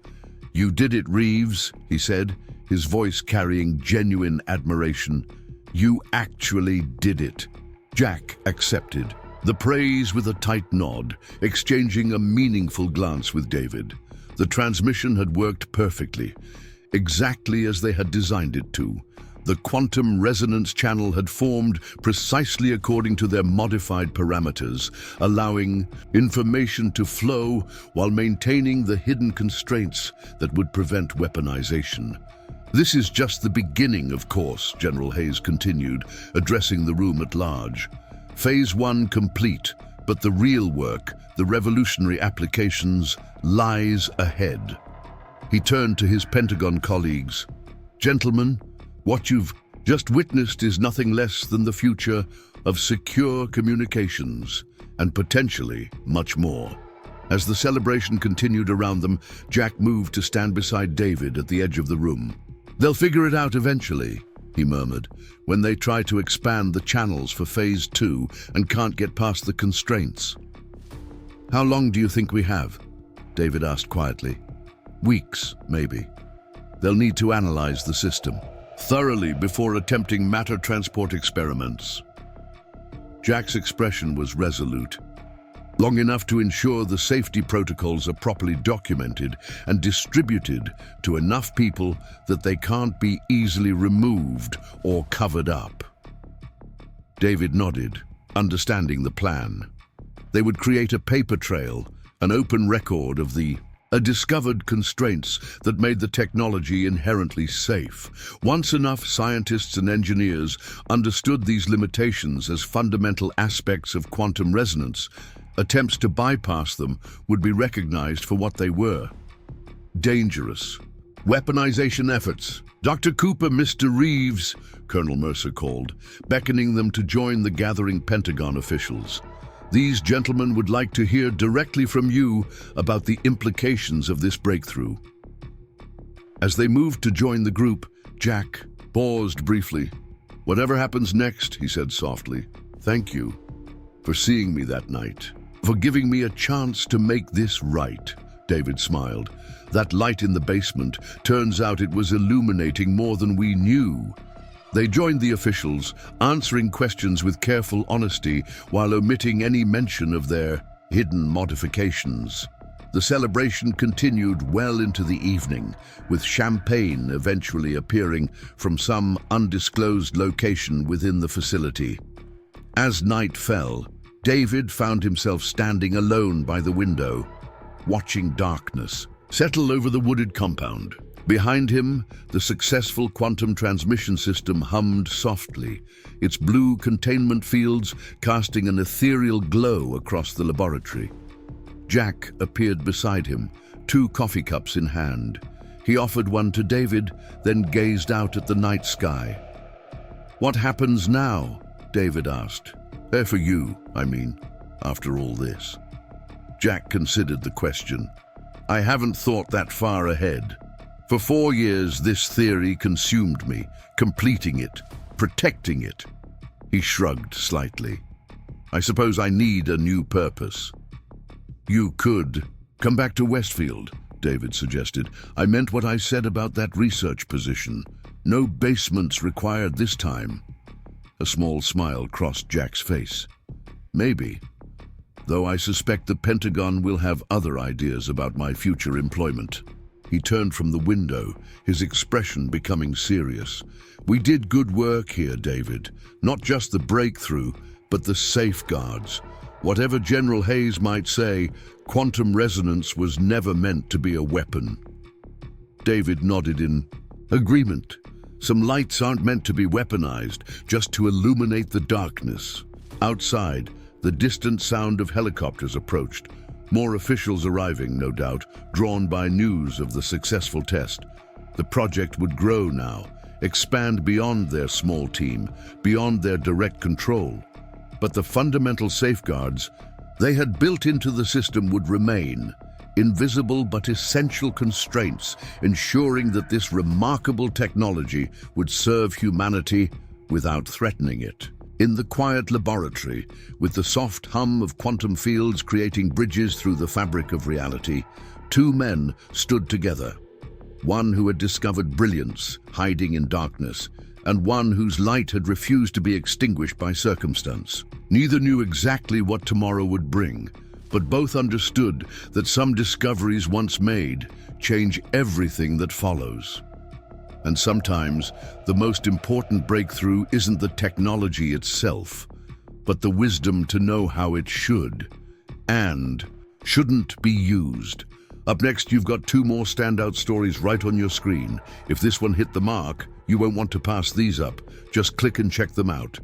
"You did it, Reeves," he said, his voice carrying genuine admiration. "You actually did it." Jack accepted the praise with a tight nod, exchanging a meaningful glance with David. The transmission had worked perfectly, exactly as they had designed it to. The quantum resonance channel had formed precisely according to their modified parameters, allowing information to flow while maintaining the hidden constraints that would prevent weaponization. "This is just the beginning, of course," General Hayes continued, addressing the room at large. "Phase 1 complete, but the real work, the revolutionary applications, lies ahead." He turned to his Pentagon colleagues. "Gentlemen, what you've just witnessed is nothing less than the future of secure communications, and potentially much more." As the celebration continued around them, Jack moved to stand beside David at the edge of the room. "They'll figure it out eventually," he murmured, "when they try to expand the channels for Phase 2 and can't get past the constraints." "How long do you think we have?" David asked quietly. "Weeks, maybe. They'll need to analyze the system thoroughly before attempting matter transport experiments." Jack's expression was resolute. "Long enough to ensure the safety protocols are properly documented and distributed to enough people that they can't be easily removed or covered up." David nodded, understanding the plan. They would create a paper trail, an open record of the discovered constraints that made the technology inherently safe. Once enough scientists and engineers understood these limitations as fundamental aspects of quantum resonance, attempts to bypass them would be recognized for what they were: dangerous. "Weaponization efforts. Dr. Cooper, Mr. Reeves," Colonel Mercer called, beckoning them to join the gathering Pentagon officials. These gentlemen would like to hear directly from you about the implications of this breakthrough. As they moved to join the group, Jack paused briefly. "Whatever happens next," he said softly, "thank you for seeing me that night, for giving me a chance to make this right." David smiled. "That light in the basement, turns out it was illuminating more than we knew." They joined the officials, answering questions with careful honesty while omitting any mention of their hidden modifications. The celebration continued well into the evening, with champagne eventually appearing from some undisclosed location within the facility. As night fell, David found himself standing alone by the window, watching darkness settle over the wooded compound. Behind him, the successful quantum transmission system hummed softly, its blue containment fields casting an ethereal glow across the laboratory. Jack appeared beside him, 2 coffee cups in hand. He offered one to David, then gazed out at the night sky. "What happens now?" David asked. For you, I mean, after all this." Jack considered the question. "I haven't thought that far ahead. For 4 years, this theory consumed me, completing it, protecting it." He shrugged slightly. "I suppose I need a new purpose." "You could come back to Westfield," David suggested. "I meant what I said about that research position. No basements required this time." A small smile crossed Jack's face. "Maybe, though I suspect the Pentagon will have other ideas about my future employment." He turned from the window, his expression becoming serious. "We did good work here, David. Not just the breakthrough, but the safeguards. Whatever General Hayes might say, quantum resonance was never meant to be a weapon." David nodded in agreement. Some lights aren't meant to be weaponized, just to illuminate the darkness. Outside, the distant sound of helicopters approached. More officials arriving, no doubt, drawn by news of the successful test. The project would grow now, expand beyond their small team, beyond their direct control. But the fundamental safeguards they had built into the system would remain, invisible but essential constraints, ensuring that this remarkable technology would serve humanity without threatening it. In the quiet laboratory, with the soft hum of quantum fields creating bridges through the fabric of reality, 2 men stood together. One who had discovered brilliance hiding in darkness, and one whose light had refused to be extinguished by circumstance. Neither knew exactly what tomorrow would bring, but both understood that some discoveries once made change everything that follows. And sometimes, the most important breakthrough isn't the technology itself, but the wisdom to know how it should and shouldn't be used. Up next, you've got 2 more standout stories right on your screen. If this one hit the mark, you won't want to pass these up. Just click and check them out.